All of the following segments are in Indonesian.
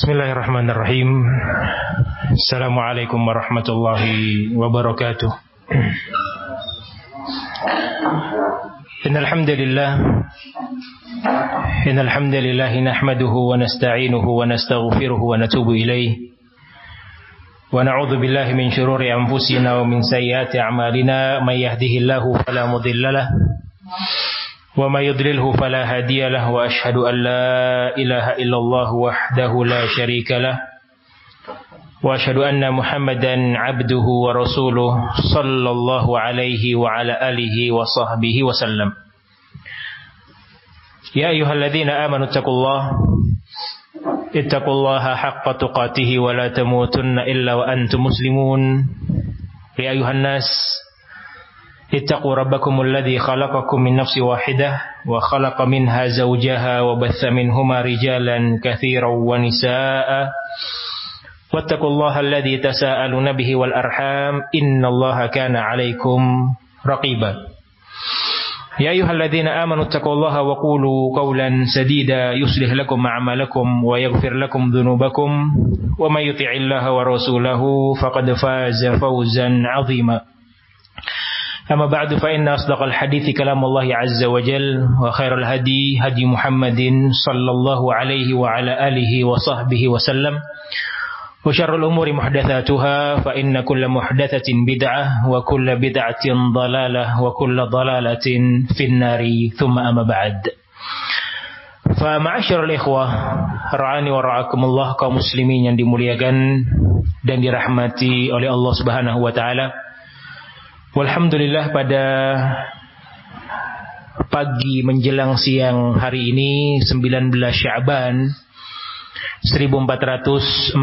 Bismillahirrahmanirrahim. Assalamualaikum warahmatullahi wabarakatuh. Innal hamdalillah nahmaduhu wa nasta'inuhu wa nastaghfiruhu wa natubu ilayh. Wa na'udzu billahi min shururi anfusina wa min sayyiati a'malina. May yahdihillahu fala mudilla lahu wa may yudlilhu fala hadiya lahu wa asyhadu an la ilaha illallah wahdahu la syarika lahu wa asyhadu anna Muhammadan abduhu wa rasuluh sallallahu alaihi wa ala alihi wa sahbihi wa sallam. Ya ayyuhalladzina amanu ittaqullaha haqqa tuqatih wa la tamutunna illa wa antum muslimun. Ya ayyuhan nas ittaqu rabbakumul ladzi khalaqakum min nafsin wahidah wa khalaqa minha zawjaha wa batha minhuma rijalan katsiran wa nisaa'a wattaqullaha alladzi tasaaluna bihi wal arham innallaha kana 'alaikum raqiba. Ya ayyuhalladzina amanu ittaqullaha wa qulu qawlan sadida yuslih lakum a'malakum wa yaghfir lakum dhunubakum wa may yuti'illaha wa rasulahu faqad faza fawzan 'azima. Amma ba'du fa inna asdaqal hadithi kalamullahi azza wa jal wa khairal hadi hadi Muhammadin sallallahu alaihi wa ala alihi wa sahbihi wa sallam wa syarrul umuri muhdatsatuha fa inna kulla muhdatsatin bid'ah wa kulla bid'atin dhalalah wa kulla dhalalatin finnari thumma amma ba'd. Fa ma'asyiral ikhwah ra'ani wa ra'akumullah kaum muslimin yang dimuliakan dan dirahmati oleh Allah Subhanahu wa taala. Walhamdulillah, pada pagi menjelang siang hari ini 19 Sya'ban 1447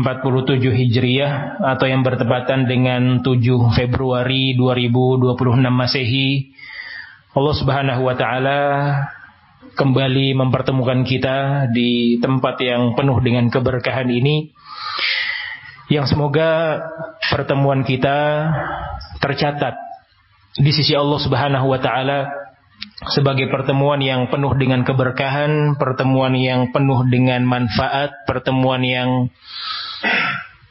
Hijriah atau yang bertepatan dengan 7 Februari 2026 Masehi, Allah Subhanahu wa taala kembali mempertemukan kita di tempat yang penuh dengan keberkahan ini, yang semoga pertemuan kita tercatat di sisi Allah Subhanahu wa taala sebagai pertemuan yang penuh dengan keberkahan, pertemuan yang penuh dengan manfaat, pertemuan yang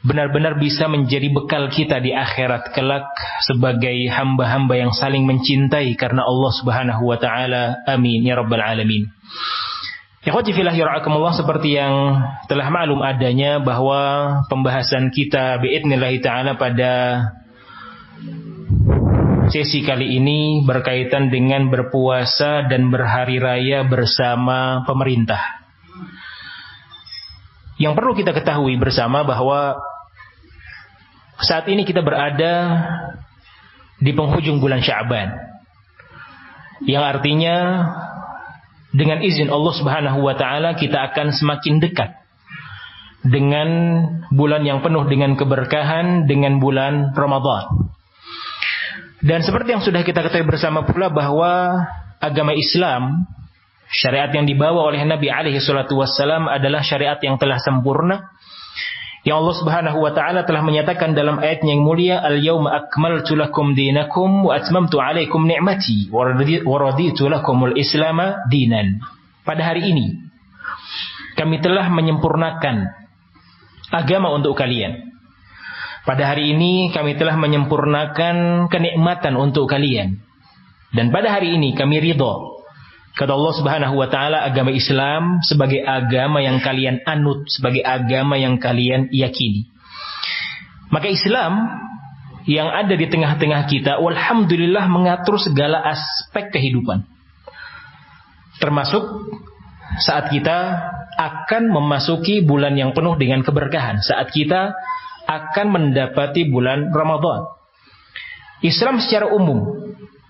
benar-benar bisa menjadi bekal kita di akhirat kelak sebagai hamba-hamba yang saling mencintai karena Allah Subhanahu wa taala. Amin ya rabbal alamin. Ikhwati fillah yarhamukumullah, seperti yang telah maklum adanya bahwa pembahasan kita biidznillah taala pada sesi kali ini berkaitan dengan berpuasa dan berhari raya bersama pemerintah. Yang perlu kita ketahui bersama bahwa saat ini kita berada di penghujung bulan Sya'ban, yang artinya dengan izin Allah Subhanahu wa taala kita akan semakin dekat dengan bulan yang penuh dengan keberkahan, dengan bulan Ramadan. Dan seperti yang sudah kita ketahui bersama pula bahwa agama Islam, syariat yang dibawa oleh Nabi alaihi salatu wassalam adalah syariat yang telah sempurna, yang Allah Subhanahu wa taala telah menyatakan dalam ayatnya yang mulia, al-yauma akmaltu lakum dinakum wa atmamtu alaikum ni'mati wa raditu lakumul islama dinan. Pada hari ini kami telah menyempurnakan agama untuk kalian. Pada hari ini kami telah menyempurnakan kenikmatan untuk kalian. Dan pada hari ini kami ridho, kata Allah Subhanahu wa taala, agama Islam sebagai agama yang kalian anut, sebagai agama yang kalian yakini. Maka Islam yang ada di tengah-tengah kita, walhamdulillah, mengatur segala aspek kehidupan. Termasuk saat kita akan memasuki bulan yang penuh dengan keberkahan, saat kita akan mendapati bulan Ramadan. Islam secara umum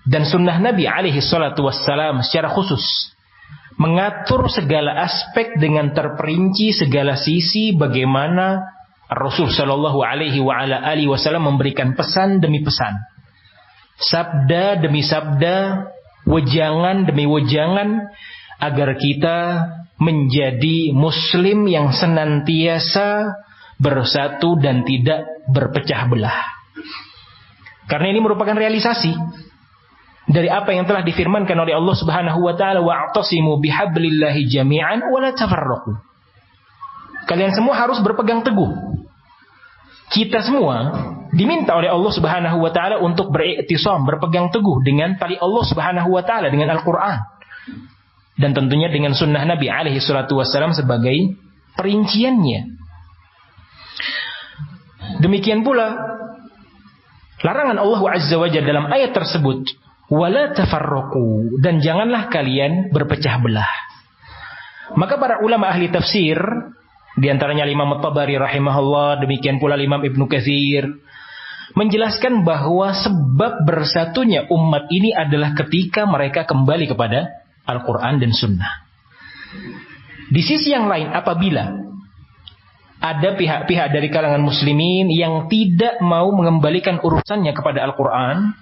dan sunnah Nabi alaihi salatu wassalam secara khusus mengatur segala aspek dengan terperinci, segala sisi bagaimana Rasul sallallahu alaihi wa ala alihi wasallam memberikan pesan demi pesan, sabda demi sabda, wejangan demi wejangan, agar kita menjadi muslim yang senantiasa bersatu dan tidak berpecah belah. Karena ini merupakan realisasi dari apa yang telah difirmankan oleh Allah Subhanahu wa taala, wa'tasimu bihablillahi jami'an wa la tafarraqu. Kalian semua harus berpegang teguh. Kita semua diminta oleh Allah Subhanahu wa taala untuk beriktisam, berpegang teguh dengan tali Allah Subhanahu wa taala, dengan Al-Qur'an. Dan tentunya dengan sunnah Nabi alaihi salatu wassalam sebagai perinciannya. Demikian pula larangan Allah Azza wa Jalla dalam ayat tersebut, wala tafarraqu, dan janganlah kalian berpecah belah. Maka para ulama ahli tafsir, di antaranya Imam At-Tabari rahimahullah, demikian pula Imam Ibnu Katsir, menjelaskan bahwa sebab bersatunya umat ini adalah ketika mereka kembali kepada Al-Quran dan Sunnah. Di sisi yang lain, apabila ada pihak-pihak dari kalangan muslimin yang tidak mau mengembalikan urusannya kepada Al-Quran,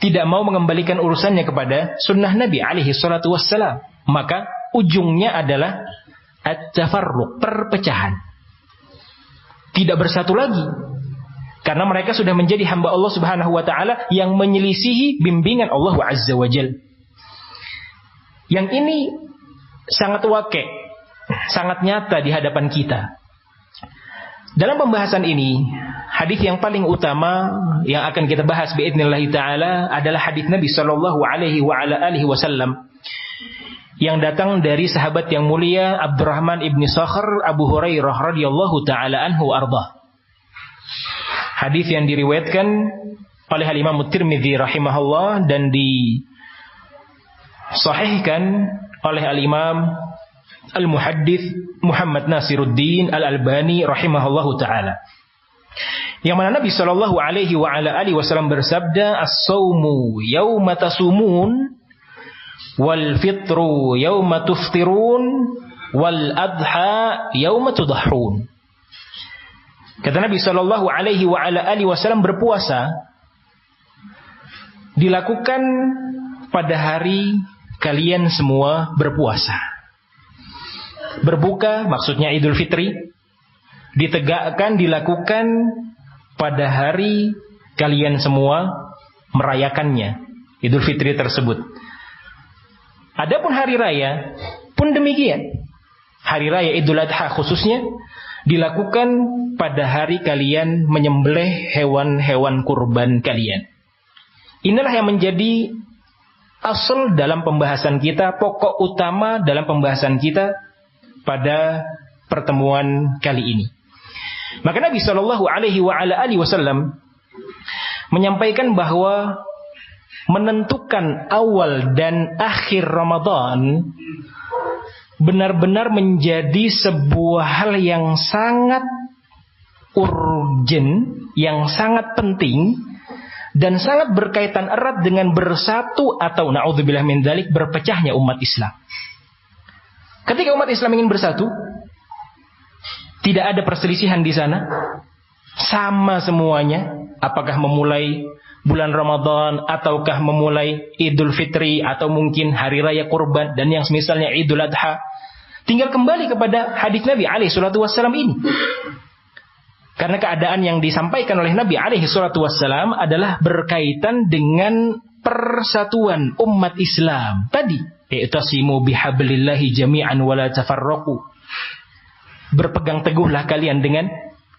tidak mau mengembalikan urusannya kepada Sunnah Nabi alaihi salatu wassalam, maka ujungnya adalah at-tafarruq, perpecahan. Tidak bersatu lagi. Karena mereka sudah menjadi hamba Allah Subhanahu wa taala yang menyelisihi bimbingan Allah Azza wa Jalla. Yang ini sangat waqi', sangat nyata di hadapan kita. Dalam pembahasan ini, hadis yang paling utama yang akan kita bahas biidznillah taala adalah hadis Nabi sallallahu alaihi wa ala alihi wasallam yang datang dari sahabat yang mulia Abdurrahman ibn Sakhr Abu Hurairah radhiyallahu taala anhu arda. Hadis yang diriwayatkan oleh Imam At-Tirmidzi rahimahullah dan disahihkan oleh Al-Imam Al-Muhaddits Muhammad Nasiruddin Al-Albani rahimahullahu taala. Yang mana Nabi sallallahu alaihi wa ala alihi wasallam bersabda, "As-saumu yauma tasumun wal fitru yauma tuftirun wal adha yauma tudahhun." Kata Nabi sallallahu alaihi wa ala alihi wasallam, berpuasa dilakukan pada hari kalian semua berpuasa. Berbuka maksudnya Idul Fitri ditegakkan, dilakukan pada hari kalian semua merayakannya, Idul Fitri tersebut. Adapun hari raya pun demikian. Hari raya Idul Adha khususnya dilakukan pada hari kalian menyembelih hewan-hewan kurban kalian. Inilah yang menjadi asal dalam pembahasan kita, pokok utama dalam pembahasan kita pada pertemuan kali ini. Maka Nabi sallallahu alaihi wa ala alihi wasallam menyampaikan bahwa menentukan awal dan akhir Ramadan benar-benar menjadi sebuah hal yang sangat urgent, yang sangat penting dan sangat berkaitan erat dengan bersatu atau na'udzubillah min dzalik berpecahnya umat Islam. Ketika umat Islam ingin bersatu, tidak ada perselisihan di sana, sama semuanya, apakah memulai bulan Ramadan ataukah memulai Idul Fitri atau mungkin hari raya kurban dan yang semisalnya Idul Adha, tinggal kembali kepada hadis Nabi alaihi salatu wassalam ini. Karena keadaan yang disampaikan oleh Nabi alaihi salatu wassalam adalah berkaitan dengan persatuan umat Islam. Tadi, i'tasimu bihablillahi jami'an wa la tafarraqu. Berpegang teguhlah kalian dengan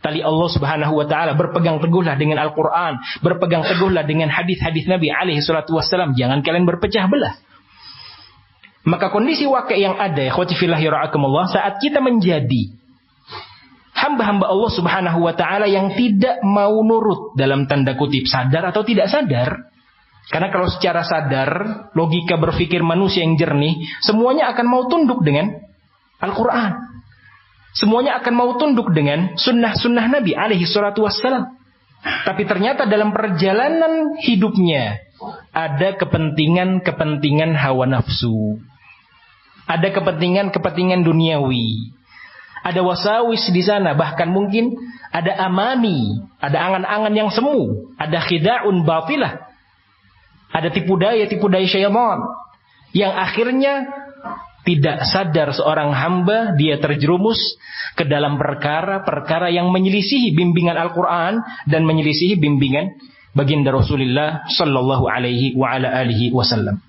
tali Allah Subhanahu wa taala, berpegang teguhlah dengan Al-Qur'an, berpegang teguhlah dengan hadis-hadis Nabi alaihi salatu wassalam, jangan kalian berpecah belah. Maka kondisi waqi' yang ada, ikhwati fillahi ra'akumullah, saat kita menjadi hamba-hamba Allah Subhanahu wa taala yang tidak mau nurut, dalam tanda kutip sadar atau tidak sadar. Karena kalau secara sadar, logika berpikir manusia yang jernih, semuanya akan mau tunduk dengan Al-Qur'an. Semuanya akan mau tunduk dengan sunnah-sunnah Nabi alaihi salatu wassalam. Tapi ternyata dalam perjalanan hidupnya ada kepentingan-kepentingan hawa nafsu. Ada kepentingan-kepentingan duniawi. Ada wasawis di sana, bahkan mungkin ada amani, ada angan-angan yang semu, ada khida'un batilah. Ada tipu daya syaitan yang akhirnya tidak sadar seorang hamba dia terjerumus ke dalam perkara-perkara yang menyelisihi bimbingan Al-Quran dan menyelisihi bimbingan baginda Rasulullah sallallahu alaihi wa ala alihi wasallam.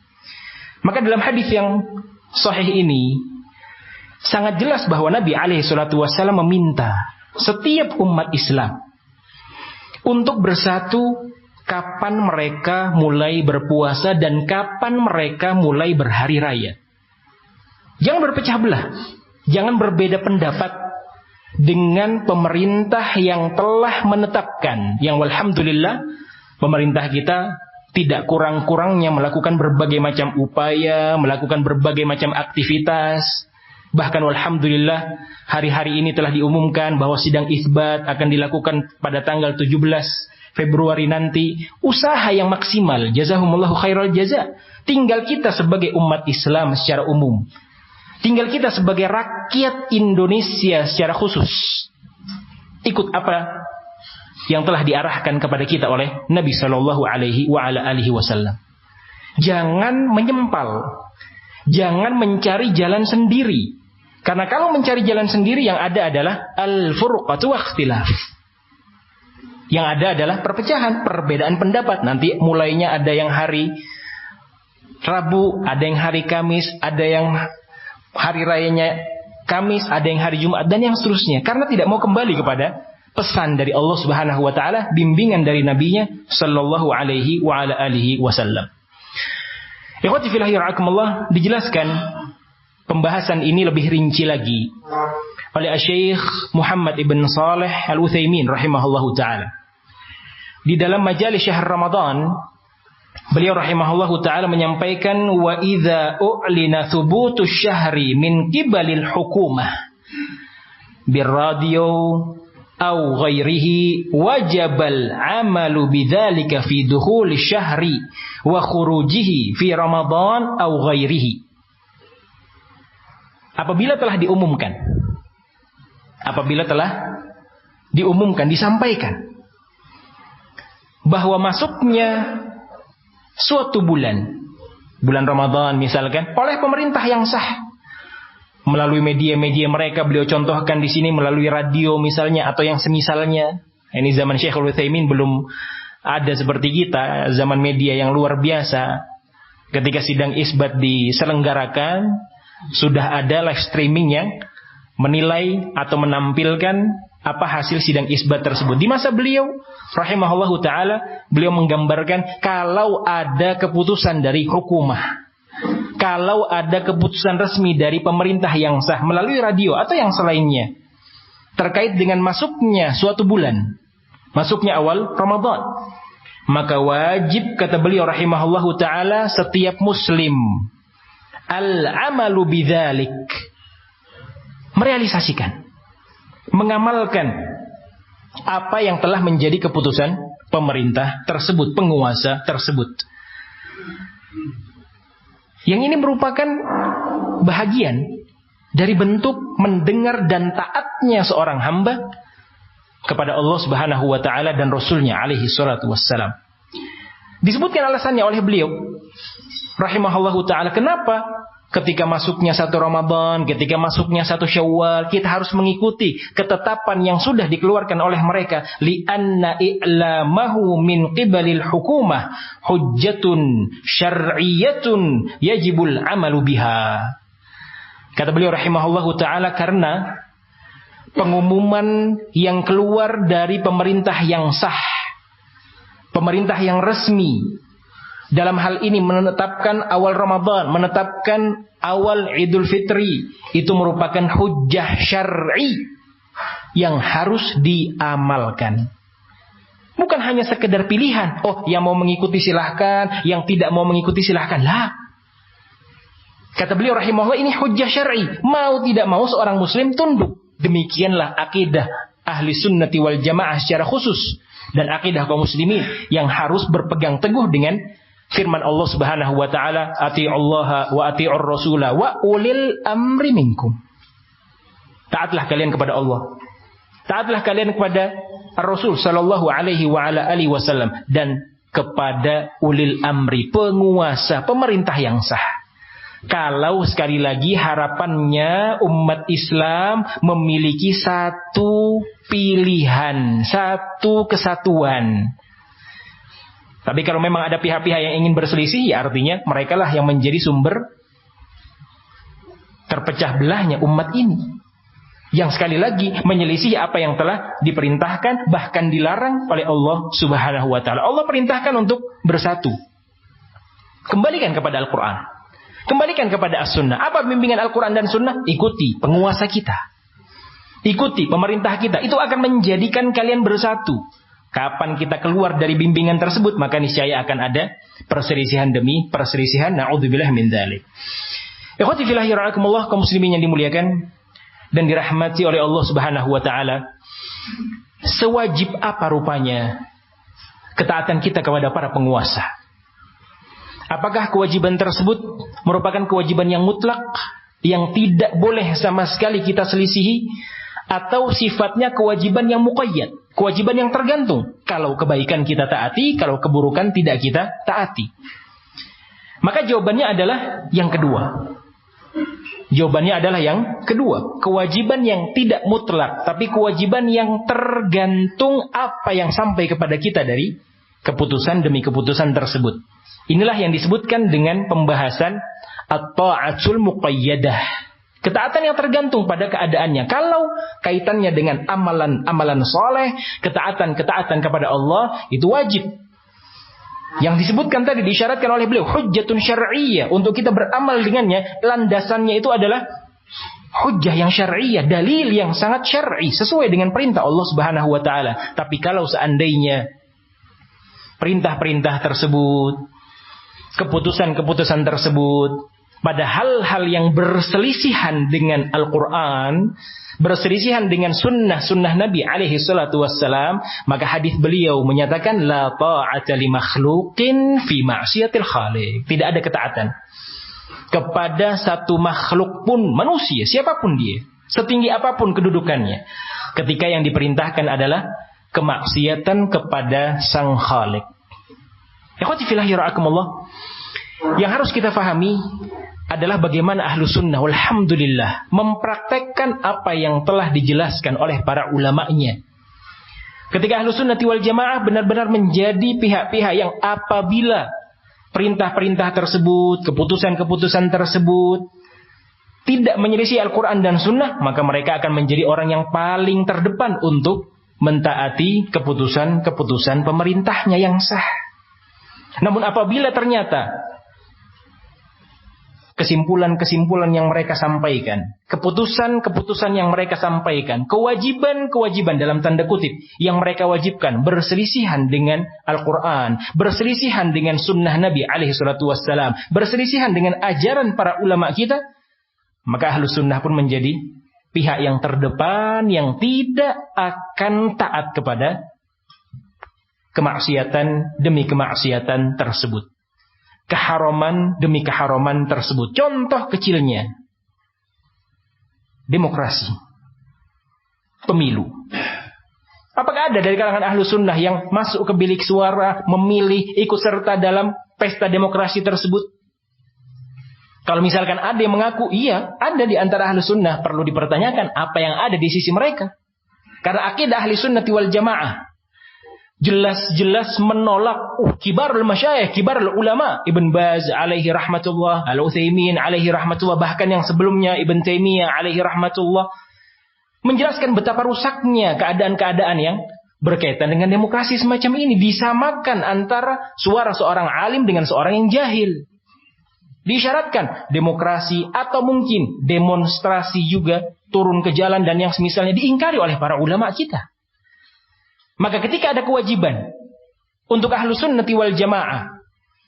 Maka dalam hadis yang sahih ini sangat jelas bahwa Nabi SAW meminta setiap umat Islam untuk bersatu kapan mereka mulai berpuasa dan kapan mereka mulai berhari raya. Jangan berpecah belah, jangan berbeda pendapat dengan pemerintah yang telah menetapkan, yang alhamdulillah pemerintah kita tidak kurang-kurangnya melakukan berbagai macam upaya, melakukan berbagai macam aktivitas. Bahkan alhamdulillah hari-hari ini telah diumumkan bahwa sidang isbat akan dilakukan pada tanggal 17 Februari nanti. Usaha yang maksimal, jazahumullahu khairal jaza. Tinggal kita sebagai umat Islam secara umum, tinggal kita sebagai rakyat Indonesia secara khusus, ikut apa yang telah diarahkan kepada kita oleh Nabi Shallallahu Alaihi Wasallam. Jangan menyempal, jangan mencari jalan sendiri. Karena kalau mencari jalan sendiri, yang ada adalah al-furqatu wa ikhtilaf. Yang ada adalah perpecahan, perbedaan pendapat. Nanti mulainya ada yang hari Rabu, ada yang hari Kamis, ada yang hari rayanya Kamis, ada yang hari Jumat, dan yang seterusnya. Karena tidak mau kembali kepada pesan dari Allah Subhanahu wa taala, bimbingan dari nabinya sallallahu alaihi wasallam. Ikhwati fillah yarhakumullah, dijelaskan pembahasan ini lebih rinci lagi oleh Syekh Muhammad ibn Saleh Al-Utsaimin rahimahullahu taala. Di dalam majalis syahr Ramadan, beliau rahimahullahu taala menyampaikan, wa idza u'lina thubutu syahri min qibalil hukumah birradio aw ghairihi wajabal amalu bidzalika fi dukhuli syahri wa khurujihi fi Ramadan aw ghairihi. Apabila telah diumumkan, disampaikan bahwa masuknya suatu bulan Ramadan misalkan oleh pemerintah yang sah melalui media-media mereka, beliau contohkan di sini melalui radio misalnya atau yang semisalnya. Ini zaman Syekh Al-Utsaimin belum ada seperti kita, zaman media yang luar biasa. Ketika sidang isbat diselenggarakan, sudah ada live streaming yang menilai atau menampilkan apa hasil sidang isbat tersebut. Di masa beliau rahimahullahu taala, beliau menggambarkan kalau ada keputusan dari hukumah, kalau ada keputusan resmi dari pemerintah yang sah melalui radio atau yang selainnya terkait dengan masuknya suatu bulan, masuknya awal Ramadan, maka wajib, kata beliau rahimahullahu taala, setiap muslim al-amalu bidzalik, merealisasikan, mengamalkan apa yang telah menjadi keputusan pemerintah tersebut, penguasa tersebut. Yang ini merupakan bahagian dari bentuk mendengar dan taatnya seorang hamba kepada Allah Subhanahu wa taala dan Rasulnya alaihi salatu wassalam. Disebutkan alasannya oleh beliau rahimahullahu taala, kenapa ketika masuknya satu Ramadan, ketika masuknya satu Syawal, kita harus mengikuti ketetapan yang sudah dikeluarkan oleh mereka. Li'anna i'lamahu min qibalil hukumah hujjatun syar'iyyatun yajibul amalu biha. Kata beliau rahimahullahu ta'ala, karena pengumuman yang keluar dari pemerintah yang sah, pemerintah yang resmi, dalam hal ini menetapkan awal Ramadan, menetapkan awal Idul Fitri, itu merupakan hujjah syar'i yang harus diamalkan. Bukan hanya sekedar pilihan, oh yang mau mengikuti silahkan, yang tidak mau mengikuti silahkan. Lah, kata beliau rahimahullah, ini hujjah syar'i, mau tidak mau seorang muslim tunduk. Demikianlah akidah ahli sunnati wal jamaah secara khusus, dan akidah kaum muslimin yang harus berpegang teguh dengan firman Allah Subhanahu wa taala, ati'ullaha wa ati'ur rasula wa ulil amri minkum. Taatlah kalian kepada Allah, taatlah kalian kepada Rasul sallallahu alaihi wa ala alihi wasallam, dan kepada ulil amri, penguasa, pemerintah yang sah. Kalau sekali lagi harapannya umat Islam memiliki satu pilihan, satu kesatuan. Tapi kalau memang ada pihak-pihak yang ingin berselisih, ya artinya merekalah yang menjadi sumber terpecah belahnya umat ini. Yang sekali lagi menyelisih apa yang telah diperintahkan, bahkan dilarang oleh Allah Subhanahu wa ta'ala. Allah perintahkan untuk bersatu. Kembalikan kepada Al-Quran. Kembalikan kepada As-Sunnah. Apa bimbingan Al-Quran dan Sunnah? Ikuti penguasa kita. Ikuti pemerintah kita. Itu akan menjadikan kalian bersatu. Kapan kita keluar dari bimbingan tersebut, maka niscaya akan ada perselisihan demi perselisihan. Na'udzubillah min dzalik. Ikhwati fillah yarhamukumullah, kaum muslimin yang dimuliakan dan dirahmati oleh Allah Subhanahu wa ta'ala. Sewajib apa rupanya ketaatan kita kepada para penguasa? Apakah kewajiban tersebut merupakan kewajiban yang mutlak, yang tidak boleh sama sekali kita selisihi, atau sifatnya kewajiban yang muqayyad, kewajiban yang tergantung? Kalau kebaikan kita taati, kalau keburukan tidak kita taati. Maka jawabannya adalah yang kedua. Jawabannya adalah yang kedua. Kewajiban yang tidak mutlak, tapi kewajiban yang tergantung apa yang sampai kepada kita dari keputusan demi keputusan tersebut. Inilah yang disebutkan dengan pembahasan at-ta'atul muqayyadah. Ketaatan yang tergantung pada keadaannya. Kalau kaitannya dengan amalan soleh, ketaatan kepada Allah, itu wajib. Yang disebutkan tadi, disyaratkan oleh beliau, hujjatun syar'iyyah. Untuk kita beramal dengannya, landasannya itu adalah hujjah yang syar'iyyah, dalil yang sangat syar'i, sesuai dengan perintah Allah Subhanahu wa ta'ala. Tapi kalau seandainya perintah-perintah tersebut, keputusan-keputusan tersebut, pada hal-hal yang berselisihan dengan Al-Quran, berselisihan dengan sunnah Nabi alaihi salatu wassalam, maka hadis beliau menyatakan la ta'ata li makhluqin fi ma'siyatil khaliq. Tidak ada ketaatan kepada satu makhluk pun, manusia, siapapun dia, setinggi apapun kedudukannya, ketika yang diperintahkan adalah kemaksiatan kepada Sang Khaliq. Ikhwati fillah yarhamukumullah, yang harus kita pahami adalah bagaimana ahlu sunnah walhamdulillah mempraktekkan apa yang telah dijelaskan oleh para ulama'nya. Ketika ahlu sunnah wal jamaah benar-benar menjadi pihak-pihak yang apabila perintah-perintah tersebut, keputusan-keputusan tersebut tidak menyelisih Al-Quran dan Sunnah, maka mereka akan menjadi orang yang paling terdepan untuk mentaati keputusan-keputusan pemerintahnya yang sah. Namun apabila ternyata kesimpulan-kesimpulan yang mereka sampaikan, keputusan-keputusan yang mereka sampaikan, kewajiban-kewajiban dalam tanda kutip yang mereka wajibkan berselisihan dengan Al-Quran, berselisihan dengan sunnah Nabi alaihi salatu wassalam, berselisihan dengan ajaran para ulama kita, maka ahlu sunnah pun menjadi pihak yang terdepan yang tidak akan taat kepada kemaksiatan demi kemaksiatan tersebut, keharaman demi keharaman tersebut. Contoh kecilnya, demokrasi, pemilu. Apakah ada dari kalangan ahlu sunnah yang masuk ke bilik suara, memilih, ikut serta dalam pesta demokrasi tersebut? Kalau misalkan ada yang mengaku, iya, ada di antara ahlu sunnah, perlu dipertanyakan apa yang ada di sisi mereka. Karena akidah ahli sunnati wal jamaah jelas-jelas menolak kibarul masyayikh, kibarul ulama, Ibn Baz alaihi rahmatullah, Al-Utsaimin alaihi rahmatullah, bahkan yang sebelumnya Ibn Taimiyah alaihi rahmatullah, menjelaskan betapa rusaknya keadaan-keadaan yang berkaitan dengan demokrasi semacam ini. Disamakan antara suara seorang alim dengan seorang yang jahil. Diisyaratkan demokrasi atau mungkin demonstrasi juga turun ke jalan dan yang semisalnya diingkari oleh para ulama kita. Maka ketika ada kewajiban untuk ahlu sunnati wal jamaah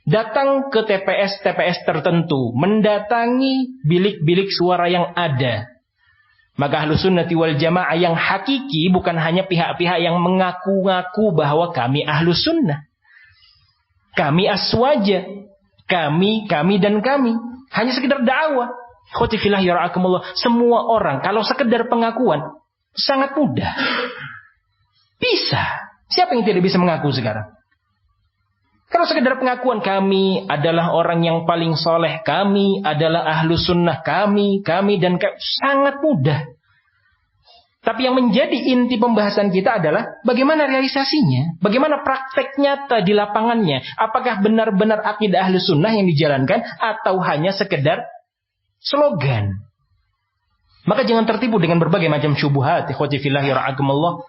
datang ke TPS tertentu, mendatangi bilik-bilik suara yang ada, maka ahlu sunnati wal jamaah yang hakiki bukan hanya pihak-pihak yang mengaku-ngaku bahwa kami ahlu sunnah, kami aswaja, kami dan kami, hanya sekedar dakwah. Khotifillah yara'akumullah. Semua orang kalau sekedar pengakuan sangat mudah. Bisa. Siapa yang tidak bisa mengaku sekarang? Kalau sekedar pengakuan, kami adalah orang yang paling soleh, kami adalah ahlu sunnah, kami dan sangat mudah. Tapi yang menjadi inti pembahasan kita adalah bagaimana realisasinya, bagaimana praktek nyata di lapangannya. Apakah benar-benar akidah ahlu sunnah yang dijalankan atau hanya sekedar slogan? Maka jangan tertipu dengan berbagai macam syubhat. Ikhwati fillahi ra'akumullah.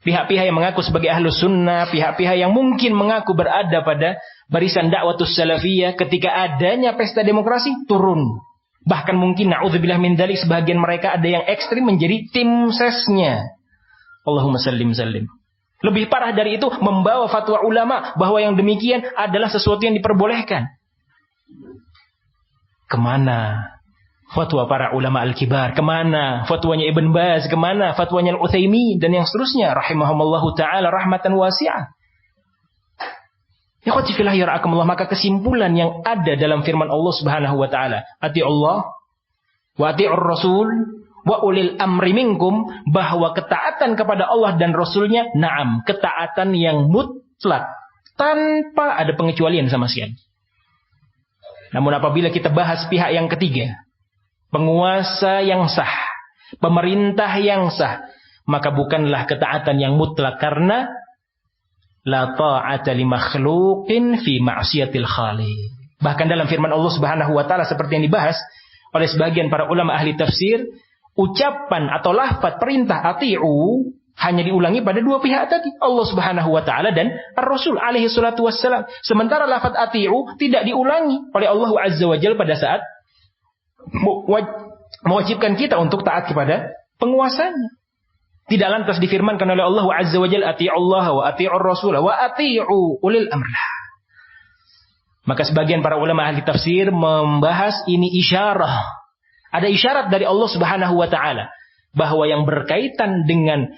Pihak-pihak yang mengaku sebagai ahlus sunnah, pihak-pihak yang mungkin mengaku berada pada barisan dakwatus salafiyah, ketika adanya pesta demokrasi turun. Bahkan mungkin na'udzubillah min dzalik, sebagian mereka ada yang ekstrim menjadi tim sesnya. Allahumma sallim sallim. Lebih parah dari itu, membawa fatwa ulama bahwa yang demikian adalah sesuatu yang diperbolehkan. Kemana fatwa para ulama al-kibar? Kemana fatwanya Ibn Baz? Kemana fatwanya Al-Utsaimin? Dan yang seterusnya. Rahimahumallahu ta'ala rahmatan wasi'ah. Ikhwati fillah yara'akumullah. Maka kesimpulan yang ada dalam firman Allah subhanahu wa ta'ala. Ati'ullah wa ati'ur rasul wa ulil amri minkum. Bahwa ketaatan kepada Allah dan Rasulnya, na'am, ketaatan yang mutlak. Tanpa ada pengecualian sama sekali. Namun apabila kita bahas pihak yang ketiga, penguasa yang sah, pemerintah yang sah, maka bukanlah ketaatan yang mutlak, karena la ta'ata li makhluqin fi ma'siyatil khaliq. Bahkan dalam firman Allah Subhanahu wa taala seperti yang dibahas oleh sebagian para ulama ahli tafsir, ucapan atau lafaz perintah ati'u hanya diulangi pada dua pihak tadi, Allah Subhanahu wa taala dan Ar-Rasul alaihi salatu wassalam. Sementara lafaz ati'u tidak diulangi oleh Allah Azza wa Jalla pada saat mewajibkan kita untuk taat kepada penguasanya. Tidak lantas difirmankan oleh Allah Azza wa Jalla, ati'ullah wa ati'ur rasul wa ati'u ulil amrlah. Maka sebagian para ulama ahli tafsir membahas ini isyarah. Ada isyarat dari Allah Subhanahu wa taala bahwa yang berkaitan dengan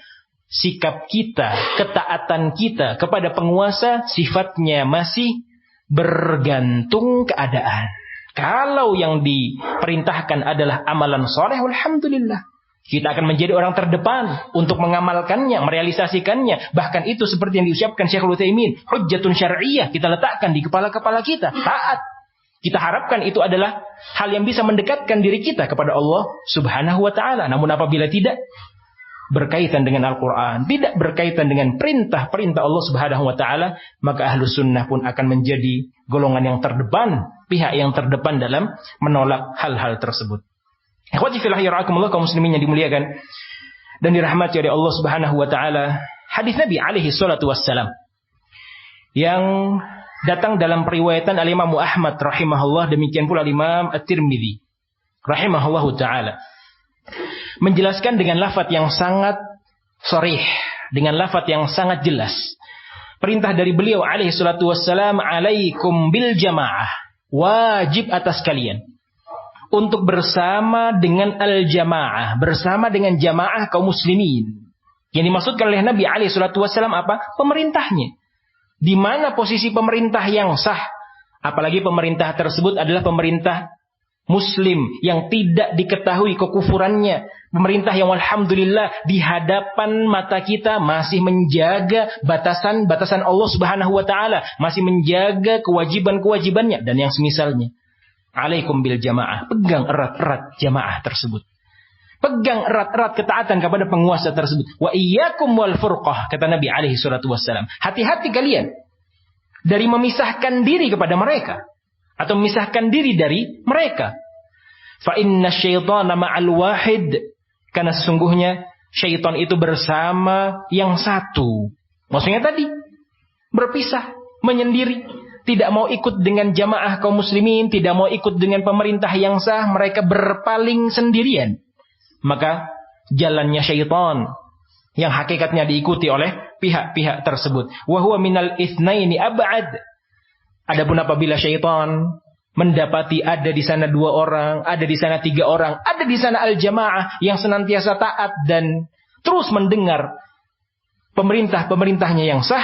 sikap kita, ketaatan kita kepada penguasa, sifatnya masih bergantung keadaan. Kalau yang diperintahkan adalah amalan soleh, alhamdulillah. Kita akan menjadi orang terdepan untuk mengamalkannya, merealisasikannya. Bahkan itu seperti yang diucapkan Syekhul Utsaimin, hujjatun syar'iyyah, kita letakkan di kepala-kepala kita, taat. Kita harapkan itu adalah hal yang bisa mendekatkan diri kita kepada Allah Subhanahu wa ta'ala. Namun apabila tidak berkaitan dengan Al-Quran, tidak berkaitan dengan perintah-perintah Allah Subhanahu wa ta'ala, maka Ahlus Sunnah pun akan menjadi golongan yang terdepan, pihak yang terdepan dalam menolak hal-hal tersebut. Ikhwati fillah yara'akumullah, kaum muslimin yang dimuliakan dan dirahmati oleh Allah Subhanahu wa ta'ala, hadis Nabi alaihi salatu wassalam yang datang dalam periwayatan Al-Imam Ahmad rahimahullah, demikian pula Al-Imam At-Tirmidzi rahimahullahu ta'ala, menjelaskan dengan lafaz yang sangat sharih, dengan lafaz yang sangat jelas. Perintah dari beliau alaihi salatu wassalam, alaikum bil jamaah, wajib atas kalian untuk bersama dengan al-jamaah, bersama dengan jamaah kaum muslimin. Yang dimaksudkan oleh Nabi alaihi salatu wassalam apa? Pemerintahnya. Di mana posisi pemerintah yang sah? Apalagi pemerintah tersebut adalah pemerintah Muslim yang tidak diketahui kekufurannya. Pemerintah yang alhamdulillah di hadapan mata kita masih menjaga batasan-batasan Allah Subhanahu wa ta'ala. Masih menjaga kewajiban-kewajibannya dan yang semisalnya. Alaikum bil jamaah. Pegang erat-erat jamaah tersebut. Pegang erat-erat ketaatan kepada penguasa tersebut. Wa iyyakum wal furqah, kata Nabi alaihi salatu wassalam. Hati-hati kalian dari memisahkan diri kepada mereka atau memisahkan diri dari mereka. Fa inna syaitana ma'al wahid, karena sesungguhnya syaitan itu bersama yang satu. Maksudnya tadi berpisah, menyendiri, tidak mau ikut dengan jamaah kaum muslimin, tidak mau ikut dengan pemerintah yang sah, mereka berpaling sendirian. Maka jalannya syaitan yang hakikatnya diikuti oleh pihak-pihak tersebut. Wa huwa minal itsnaini ab'ad. Adapun apabila syaitan mendapati ada di sana 2 orang, ada di sana 3 orang, ada di sana al-jamaah yang senantiasa taat dan terus mendengar pemerintah-pemerintahnya yang sah,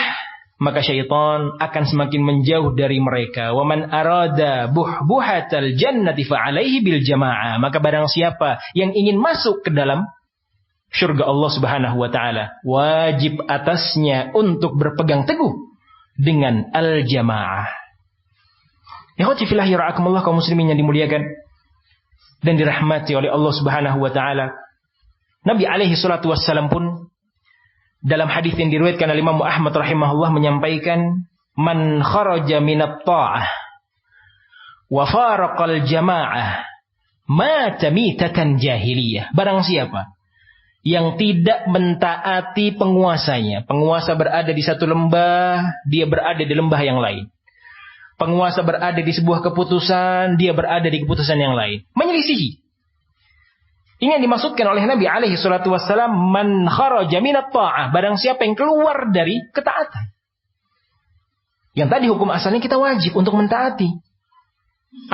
maka syaitan akan semakin menjauh dari mereka. Wa man arada buhbuhatal jannati fa alaihi bil jamaah. Maka barang siapa yang ingin masuk ke dalam surga Allah Subhanahu wa taala, wajib atasnya untuk berpegang teguh dengan al-jamaah. Ikhwati fillah yara'akumullah, kaum muslimin yang dimuliakan dan dirahmati oleh Allah Subhanahu wa taala. Nabi alaihi salatu wassalam pun dalam hadis yang diriwayatkan oleh Imam Ahmad rahimahullah menyampaikan, man kharaja minat ta'ah wa faraqal jamaah mata mitatan jahiliyah. Barang siapa yang tidak mentaati penguasanya. Penguasa berada di satu lembah, dia berada di lembah yang lain. Penguasa berada di sebuah keputusan, dia berada di keputusan yang lain. Menyelisihi. Ini yang dimaksudkan oleh Nabi alaihi salatu wassalam, man kharaja minat ta'ah. Barang siapa yang keluar dari ketaatan. Yang tadi hukum asalnya kita wajib untuk mentaati.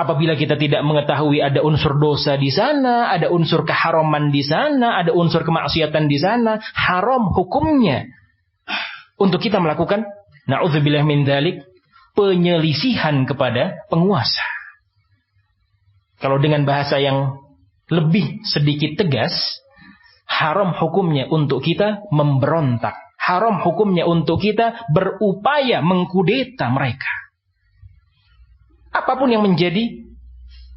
Apabila kita tidak mengetahui ada unsur dosa di sana, ada unsur keharaman di sana, ada unsur kemaksiatan di sana, haram hukumnya untuk kita melakukan na'udzubillah min dzalik, penyelisihan kepada penguasa. Kalau dengan bahasa yang lebih sedikit tegas, haram hukumnya untuk kita memberontak. Haram hukumnya untuk kita berupaya mengkudeta mereka. Apapun yang menjadi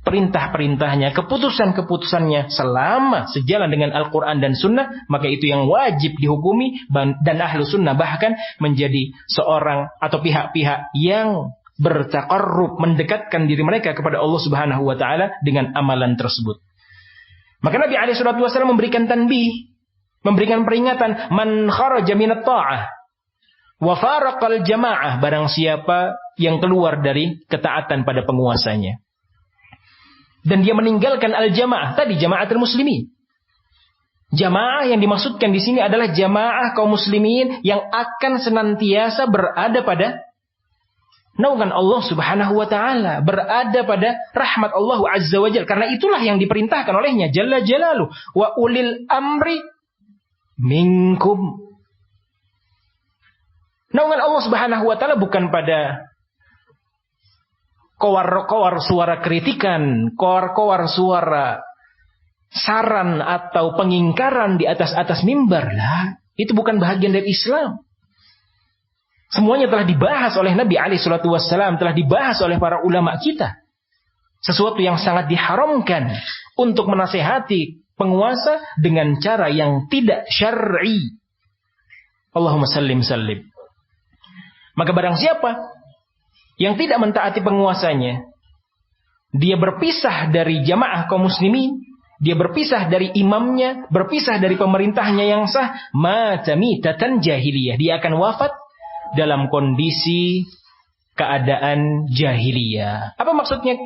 perintah-perintahnya, keputusan-keputusannya selama sejalan dengan Al-Quran dan Sunnah, maka itu yang wajib dihukumi, dan ahlu sunnah bahkan menjadi seorang atau pihak-pihak yang bertaqarrub, mendekatkan diri mereka kepada Allah Subhanahu wa Ta'ala dengan amalan tersebut. Maka Nabi alaihi salatu wasallam memberikan tanbih, memberikan peringatan, man kharaja minat ta'ah wa faraqal jamaah. Barang siapa yang keluar dari ketaatan pada penguasanya dan dia meninggalkan al-jamaah, tadi jamaatul muslimin. Jamaah yang dimaksudkan di sini adalah jamaah kaum muslimin yang akan senantiasa berada pada naungan Allah Subhanahu wa Ta'ala, berada pada rahmat Allah Azza wa Jalla. Karena itulah yang diperintahkan olehnya Jalla Jalaluh, wa ulil amri minkum. Naungan Allah Subhanahu wa Ta'ala bukan pada kowar-kowar suara kritikan, kowar-kowar suara saran atau pengingkaran di atas mimbar. Lah, itu bukan bahagian dari Islam. Semuanya telah dibahas oleh Nabi alaihi salatu wassalam, telah dibahas oleh para ulama kita. Sesuatu yang sangat diharamkan untuk menasehati penguasa dengan cara yang tidak syar'i. Allahumma sallim sallim. Maka barang siapa yang tidak mentaati penguasanya, dia berpisah dari jamaah kaum muslimin, dia berpisah dari imamnya, berpisah dari pemerintahnya yang sah, mata mitatan jahiliyah. Dia akan wafat dalam kondisi keadaan jahiliyah. Apa maksudnya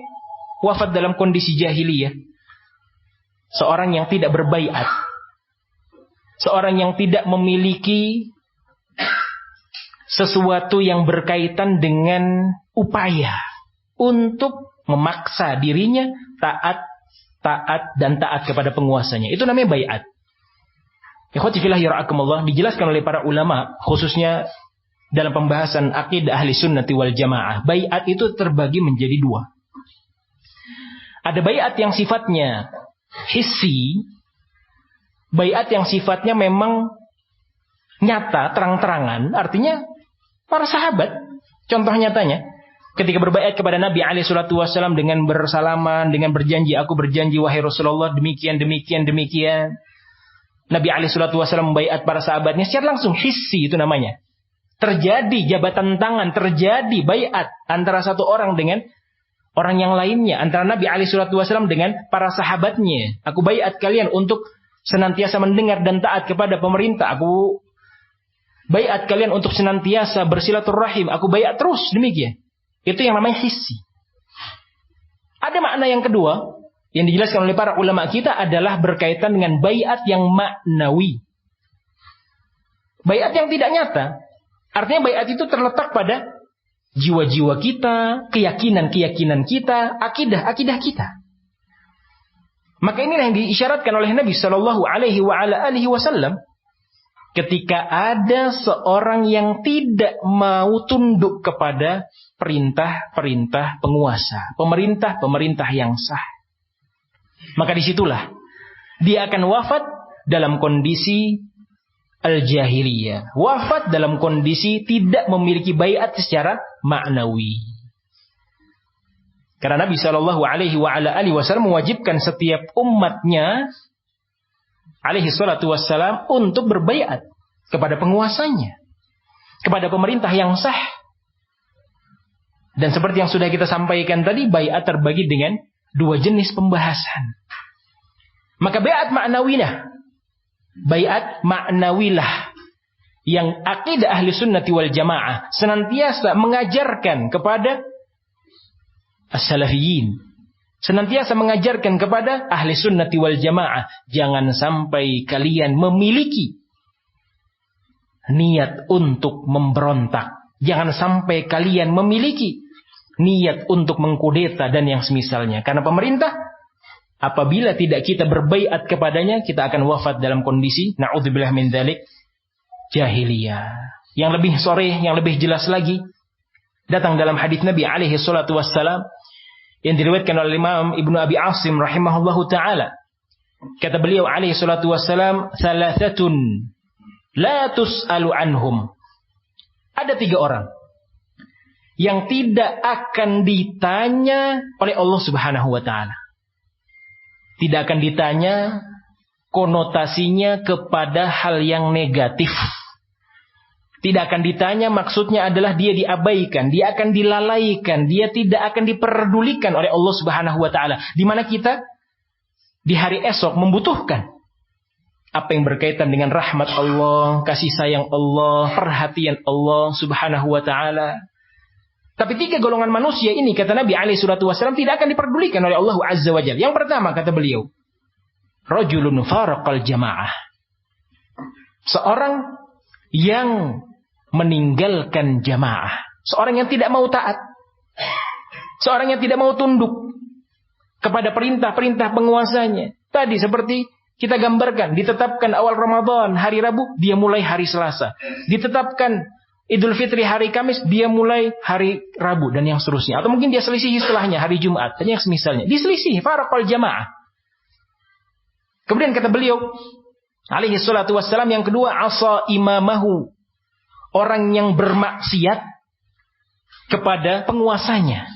wafat dalam kondisi jahiliyah? Seorang yang tidak berbaiat, seorang yang tidak memiliki sesuatu yang berkaitan dengan upaya untuk memaksa dirinya taat kepada penguasanya. Itu namanya baiat. Ikhwati fillah yara'akumullah, dijelaskan oleh para ulama khususnya dalam pembahasan akidah ahli sunnati wal jamaah. Baiat itu terbagi menjadi dua. Ada baiat yang sifatnya hissi, baiat yang sifatnya memang nyata, terang-terangan, artinya para sahabat, contoh nyatanya, ketika berbaiat kepada Nabi alaihi salatu wassalam dengan bersalaman, dengan berjanji, aku berjanji wahai Rasulullah demikian. Nabi alaihi salatu wassalam membaiat para sahabatnya secara langsung, hissi itu namanya. Terjadi jabatan tangan, terjadi baiat antara satu orang dengan orang yang lainnya, antara Nabi alaihi salatu wassalam dengan para sahabatnya. Aku baiat kalian untuk senantiasa mendengar dan taat kepada pemerintah. Aku baiat kalian untuk senantiasa bersilaturahim. Aku baiat terus demikian. Itu yang namanya hissi. Ada makna yang kedua yang dijelaskan oleh para ulama kita adalah berkaitan dengan baiat yang maknawi. Baiat yang tidak nyata. Artinya baiat itu terletak pada jiwa-jiwa kita, keyakinan-keyakinan kita, akidah-akidah kita. Maka inilah yang diisyaratkan oleh Nabi sallallahu alaihi wasallam. Ketika ada seorang yang tidak mau tunduk kepada perintah-perintah penguasa, pemerintah-pemerintah yang sah, maka disitulah dia akan wafat dalam kondisi al-jahiliyah, wafat dalam kondisi tidak memiliki baiat secara maknawi. Karena Nabi sallallahu alaihi wasallam mewajibkan setiap umatnya alaihi salatu wassalam untuk berbaiat kepada penguasanya, kepada pemerintah yang sah. Dan seperti yang sudah kita sampaikan tadi, baiat terbagi dengan dua jenis pembahasan. Maka baiat ma'nawilah yang akidah ahli sunnati wal jamaah senantiasa mengajarkan kepada as-salafiyin, senantiasa mengajarkan kepada ahli sunnati wal jamaah, jangan sampai kalian memiliki niat untuk memberontak, jangan sampai kalian memiliki niat untuk mengkudeta dan yang semisalnya. Karena pemerintah, apabila tidak kita berbaiat kepadanya, kita akan wafat dalam kondisi na'udzubillah min dzalik jahiliyah. Yang lebih sore, yang lebih jelas lagi, datang dalam hadis Nabi alaihi salatu wassalam yang diriwayatkan oleh Imam Ibnu Abi Asim rahimahullahu taala. Kata beliau alaihi salatu wassalam, "Thalathatun la tus'alu anhum." Ada 3 orang yang tidak akan ditanya oleh Allah Subhanahu wa taala. Tidak akan ditanya konotasinya kepada hal yang negatif. Tidak akan ditanya maksudnya adalah dia diabaikan, dia akan dilalaikan, dia tidak akan diperdulikan oleh Allah Subhanahu wa taala. Di mana kita di hari esok membutuhkan apa yang berkaitan dengan rahmat Allah, kasih sayang Allah, perhatian Allah Subhanahu wa taala. Tapi 3 golongan manusia ini, kata Nabi alaihi salatu wasallam, tidak akan diperdulikan oleh Allah azza wa jalla. Yang pertama, kata beliau, rajulun faraqal jamaah. Seorang yang meninggalkan jamaah. Seorang yang tidak mau taat. Seorang yang tidak mau tunduk kepada perintah-perintah penguasanya. Tadi seperti kita gambarkan, ditetapkan awal Ramadan hari Rabu, dia mulai hari Selasa. Ditetapkan Idul Fitri hari Kamis, dia mulai hari Rabu dan yang seterusnya. Atau mungkin dia selisih setelahnya hari Jumat dan yang semisalnya. Diselisih, faraqal jamaah. Kemudian kata beliau alaihi salatu wassalam, yang kedua, asa imamahu. Orang yang bermaksiat kepada penguasanya.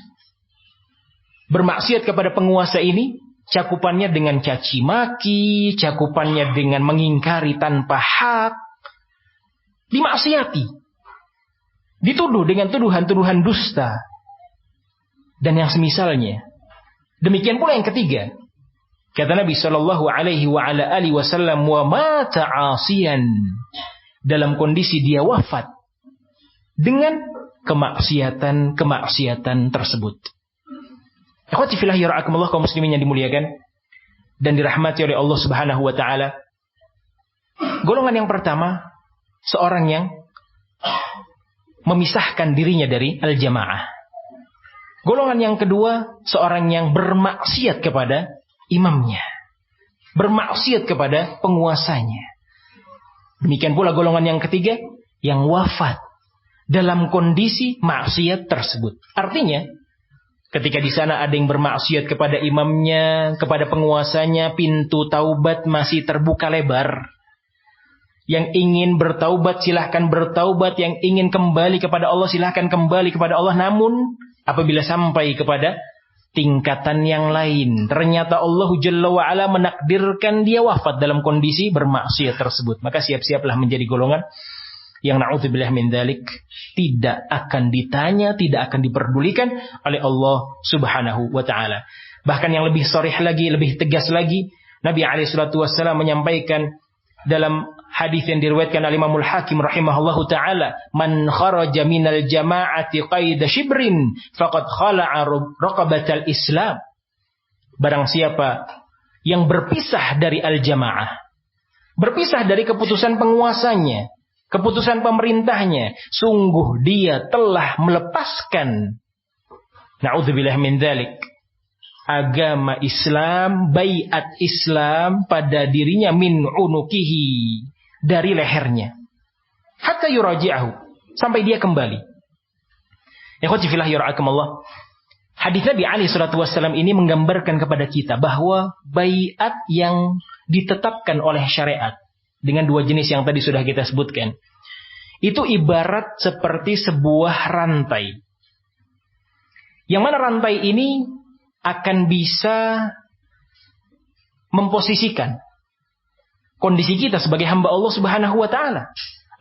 Bermaksiat kepada penguasa ini cakupannya dengan caci maki, cakupannya dengan mengingkari tanpa hak, dimaksiati, dituduh dengan tuduhan-tuduhan dusta dan yang semisalnya. Demikian pula yang ketiga, kata Nabi sallallahu alaihi wa ala alihi wasallam, wa mata 'asiyan, dalam kondisi dia wafat dengan kemaksiatan tersebut. Ikhwati fillah yara'akumullah, kaum muslimin yang dimuliakan dan dirahmati oleh Allah Subhanahu wa taala. Golongan yang pertama, seorang yang memisahkan dirinya dari al-jamaah. Golongan yang kedua, seorang yang bermaksiat kepada imamnya, bermaksiat kepada penguasanya. Demikian pula golongan yang ketiga, yang wafat dalam kondisi maksiat tersebut. Artinya, ketika di sana ada yang bermaksiat kepada imamnya, kepada penguasanya, pintu taubat masih terbuka lebar. Yang ingin bertaubat silahkan bertaubat, yang ingin kembali kepada Allah silahkan kembali kepada Allah. Namun apabila sampai kepada tingkatan yang lain, ternyata Allah Jalla wa'ala menakdirkan dia wafat dalam kondisi bermaksiat tersebut, maka siap-siaplah menjadi golongan yang na'udzubillah min dzalik, tidak akan ditanya, tidak akan diperdulikan oleh Allah Subhanahu wa taala. Bahkan yang lebih sharih lagi, lebih tegas lagi, Nabi alaihi salatu wasallam menyampaikan dalam hadis yang diriwayatkan oleh Imamul Hakim rahimahullahu taala, man kharaja minal jama'ati qaida shibrin faqad khala'a raqabatal Islam. Barang siapa yang berpisah dari al-jamaah, berpisah dari keputusan penguasanya, keputusan pemerintahnya, sungguh dia telah melepaskan, na'udzubillah min dzalik, agama Islam, baiat Islam pada dirinya, min unukihi, dari lehernya, hatta yuraji'ahu, sampai dia kembali. Ikhwati fillah yara'akumullah, hadis Nabi alaihi salatu wassalam ini menggambarkan kepada kita bahwa baiat yang ditetapkan oleh syariat dengan 2 jenis yang tadi sudah kita sebutkan, itu ibarat seperti sebuah rantai. Yang mana rantai ini akan bisa memposisikan kondisi kita sebagai hamba Allah Subhanahu wa taala.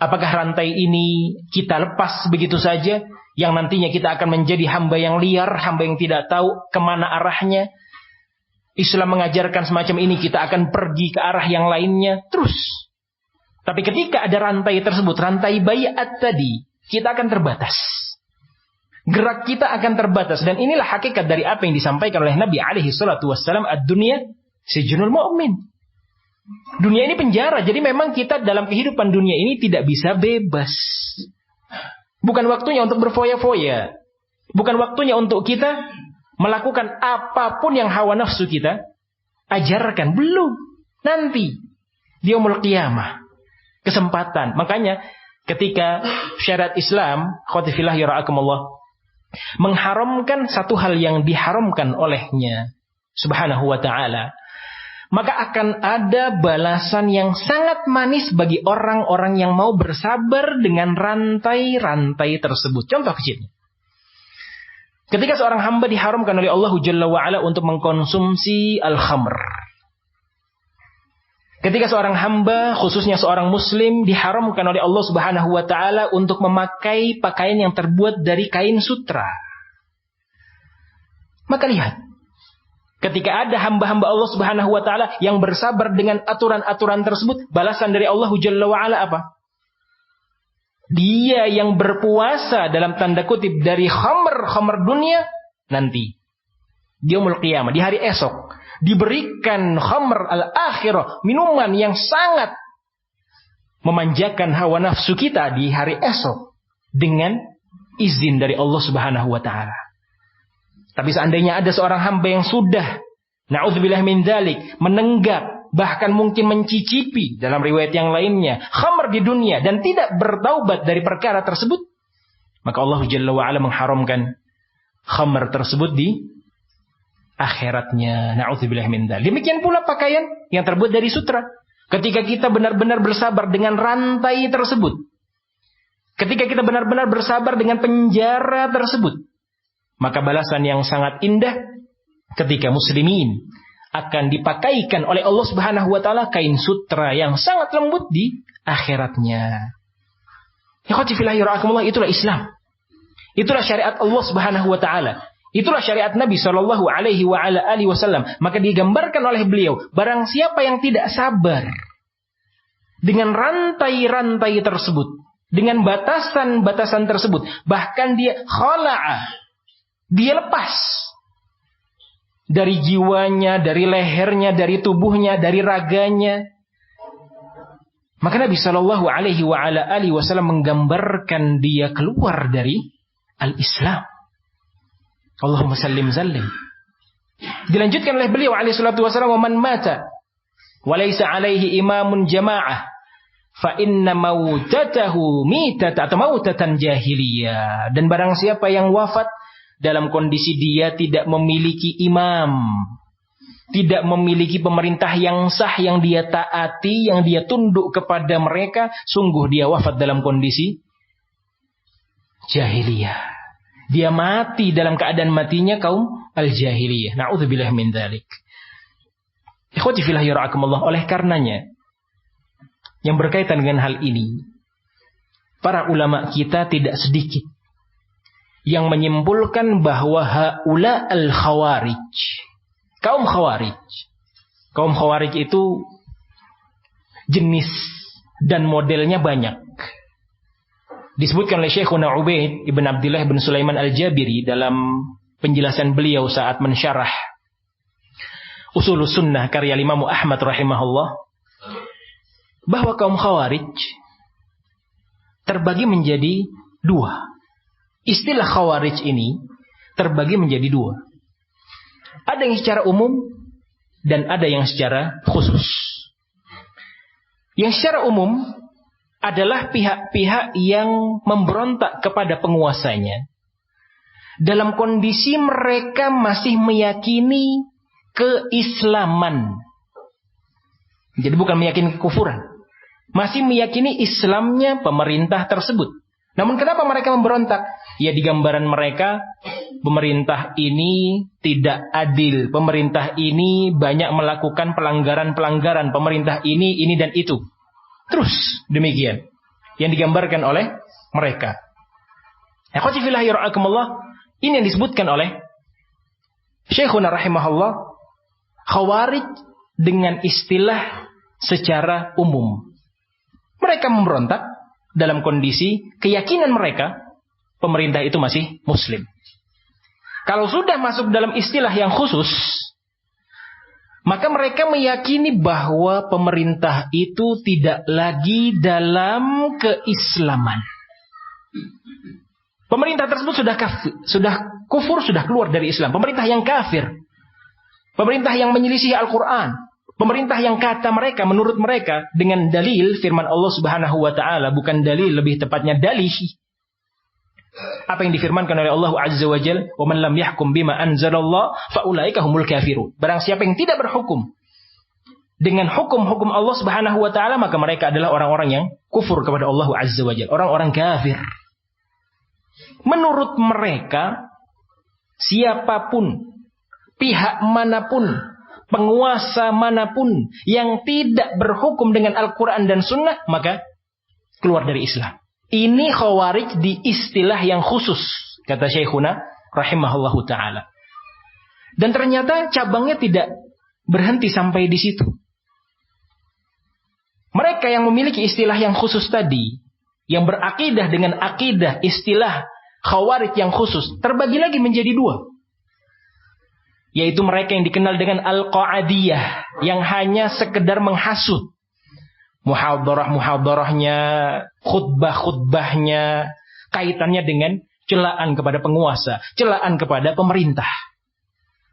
Apakah rantai ini kita lepas begitu saja, yang nantinya kita akan menjadi hamba yang liar, hamba yang tidak tahu kemana arahnya, Islam mengajarkan semacam ini, kita akan pergi ke arah yang lainnya terus. Tapi ketika ada rantai tersebut, rantai baiat tadi, kita akan terbatas. Gerak kita akan terbatas. Dan inilah hakikat dari apa yang disampaikan oleh Nabi alaihi salatu wassalam, ad-dunya sijnul mu'min. Dunia ini penjara. Jadi memang kita dalam kehidupan dunia ini tidak bisa bebas. Bukan waktunya untuk berfoya-foya. Bukan waktunya untuk kita melakukan apapun yang hawa nafsu kita ajarkan. Belum. Nanti di yaumul qiyamah kesempatan. Makanya ketika syariat Islam, khotifillah yara'akumullah, mengharamkan satu hal yang diharamkan olehnya subhanahu wa ta'ala, maka akan ada balasan yang sangat manis bagi orang-orang yang mau bersabar dengan rantai-rantai tersebut. Contoh kecilnya, ketika seorang hamba diharamkan oleh Allah Jalla wa'ala untuk mengkonsumsi al-khamr. Ketika seorang hamba, khususnya seorang muslim, diharamkan oleh Allah Subhanahu wa ta'ala untuk memakai pakaian yang terbuat dari kain sutra. Maka lihat, ketika ada hamba-hamba Allah Subhanahu wa ta'ala yang bersabar dengan aturan-aturan tersebut, balasan dari Allah Jalla wa'ala apa? Dia yang berpuasa dalam tanda kutip dari khamr dunia, nanti di yaumul qiyamah, di hari esok, diberikan khamr al-akhirah, minuman yang sangat memanjakan hawa nafsu kita di hari esok dengan izin dari Allah Subhanahu wa ta'ala. Tapi seandainya ada seorang hamba yang sudah, na'udzubillah min dzalik, menenggak, bahkan mungkin mencicipi dalam riwayat yang lainnya khamr di dunia dan tidak bertaubat dari perkara tersebut, maka Allah Jalla wa'ala mengharamkan khamr tersebut di akhiratnya. Na'udzubillah min dzalik. Demikian pula pakaian yang terbuat dari sutra. Ketika kita benar-benar bersabar dengan rantai tersebut, ketika kita benar-benar bersabar dengan penjara tersebut, maka balasan yang sangat indah ketika muslimin akan dipakaikan oleh Allah Subhanahu wa ta'ala kain sutra yang sangat lembut di akhiratnya. Ikhwati fillah yarahmukumullah, itulah Islam. Itulah syariat Allah Subhanahu wa ta'ala. Itulah syariat Nabi sallallahu alaihi wa ala alihi wasallam. Maka digambarkan oleh beliau, barang siapa yang tidak sabar dengan rantai-rantai tersebut, dengan batasan-batasan tersebut, bahkan dia khala'a, dia lepas dari jiwanya, dari lehernya, dari tubuhnya, dari raganya, maka Nabi sallallahu alaihi wa ala alihi wasallam menggambarkan dia keluar dari al-Islam. Allahumma sallim sallim. Dilanjutkan oleh beliau alaihi salatu wasallam, "Wa man mata wa laysa alaihi imamun jama'ah fa inna mautatahu mautatan jahiliyah." Dan barang siapa yang wafat dalam kondisi dia tidak memiliki imam, tidak memiliki pemerintah yang sah yang dia taati, yang dia tunduk kepada mereka, sungguh dia wafat dalam kondisi jahiliyah. Dia mati dalam keadaan matinya kaum al-jahiliyah. Na'udzubillah min dzalik. Ikhwati fillah yarahmukumullah, oleh karenanya yang berkaitan dengan hal ini, para ulama kita tidak sedikit yang menyimpulkan bahwa haula al-khawarij, kaum khawarij. Kaum khawarij itu jenis dan modelnya banyak. Disebutkan oleh Syekhuna Ubaid ibn Abdullah ibn Sulaiman al-Jabiri dalam penjelasan beliau saat mensyarah Ushulus Sunnah karya Imam Ahmad rahimahullah, bahwa kaum khawarij terbagi menjadi dua. Istilah khawarij ini terbagi menjadi dua. Ada yang secara umum dan ada yang secara khusus. Yang secara umum adalah pihak-pihak yang memberontak kepada penguasanya dalam kondisi mereka masih meyakini keislaman. Jadi bukan meyakini kekufuran, masih meyakini Islamnya pemerintah tersebut. Namun kenapa mereka memberontak? Ya, di gambaran mereka, pemerintah ini tidak adil, pemerintah ini banyak melakukan pelanggaran-pelanggaran, pemerintah ini dan itu. Terus demikian yang digambarkan oleh mereka. Ikhwati fillah yarahmukumullah, ini yang disebutkan oleh Syekhuna rahimahullah Khawarij dengan istilah secara umum. Mereka memberontak dalam kondisi keyakinan mereka pemerintah itu masih muslim. Kalau sudah masuk dalam istilah yang khusus, maka mereka meyakini bahwa pemerintah itu tidak lagi dalam keislaman. Pemerintah tersebut sudah kufur, sudah keluar dari Islam. Pemerintah yang kafir. Pemerintah yang menyelisihi Al-Quran. Pemerintah yang kata mereka, menurut mereka, dengan dalil firman Allah Subhanahu wa ta'ala, bukan dalil, lebih tepatnya dalih. Apa yang difirmankan oleh Allah Azza wa Jalla, "Wa man lam yahkum bima anzalallah fa ulaika humul kafirun." Barang siapa yang tidak berhukum dengan hukum-hukum Allah Subhanahu wa ta'ala, maka mereka adalah orang-orang yang kufur kepada Allah Azza wa Jalla, orang-orang kafir. Menurut mereka, siapapun, pihak manapun, penguasa manapun yang tidak berhukum dengan Al-Quran dan Sunnah, maka keluar dari Islam. Ini khawarij di istilah yang khusus, kata Syekhuna rahimahullahu ta'ala. Dan ternyata cabangnya tidak berhenti sampai di situ. Mereka yang memiliki istilah yang khusus tadi, yang berakidah dengan akidah istilah khawarij yang khusus, terbagi lagi menjadi dua. Yaitu mereka yang dikenal dengan Al-Qa'adiyah, yang hanya sekedar menghasut. Muhadarah-muhadarahnya, khutbah-khutbahnya, kaitannya dengan celaan kepada penguasa, celaan kepada pemerintah.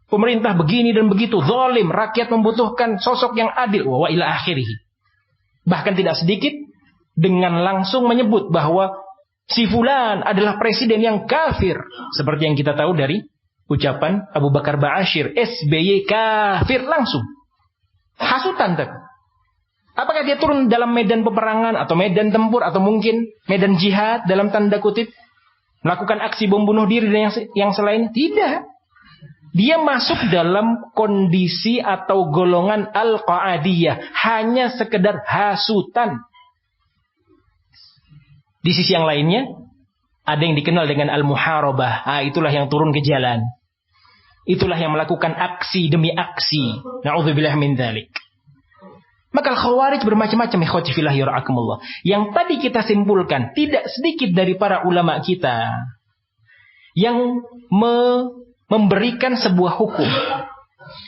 Pemerintah begini dan begitu, zalim, rakyat membutuhkan sosok yang adil, wa ila akhirih. Bahkan tidak sedikit dengan langsung menyebut bahwa si fulan adalah presiden yang kafir. Seperti yang kita tahu dari ucapan Abu Bakar Ba'asyir, SBY kafir, langsung. Hasutan tak? Apakah dia turun dalam medan peperangan atau medan tempur atau mungkin medan jihad dalam tanda kutip, melakukan aksi bom bunuh diri dan yang selain? Tidak. Dia masuk dalam kondisi atau golongan Al-Qa'adiyah, hanya sekedar hasutan. Di sisi yang lainnya, ada yang dikenal dengan Al-Muharabah. Itulah yang turun ke jalan. Itulah yang melakukan aksi demi aksi. Na'udzubillah min dzalik. Maka Khawarij bermacam-macam, ikhwati fillah yarhakumullah. Yang tadi kita simpulkan, tidak sedikit dari para ulama kita yang memberikan sebuah hukum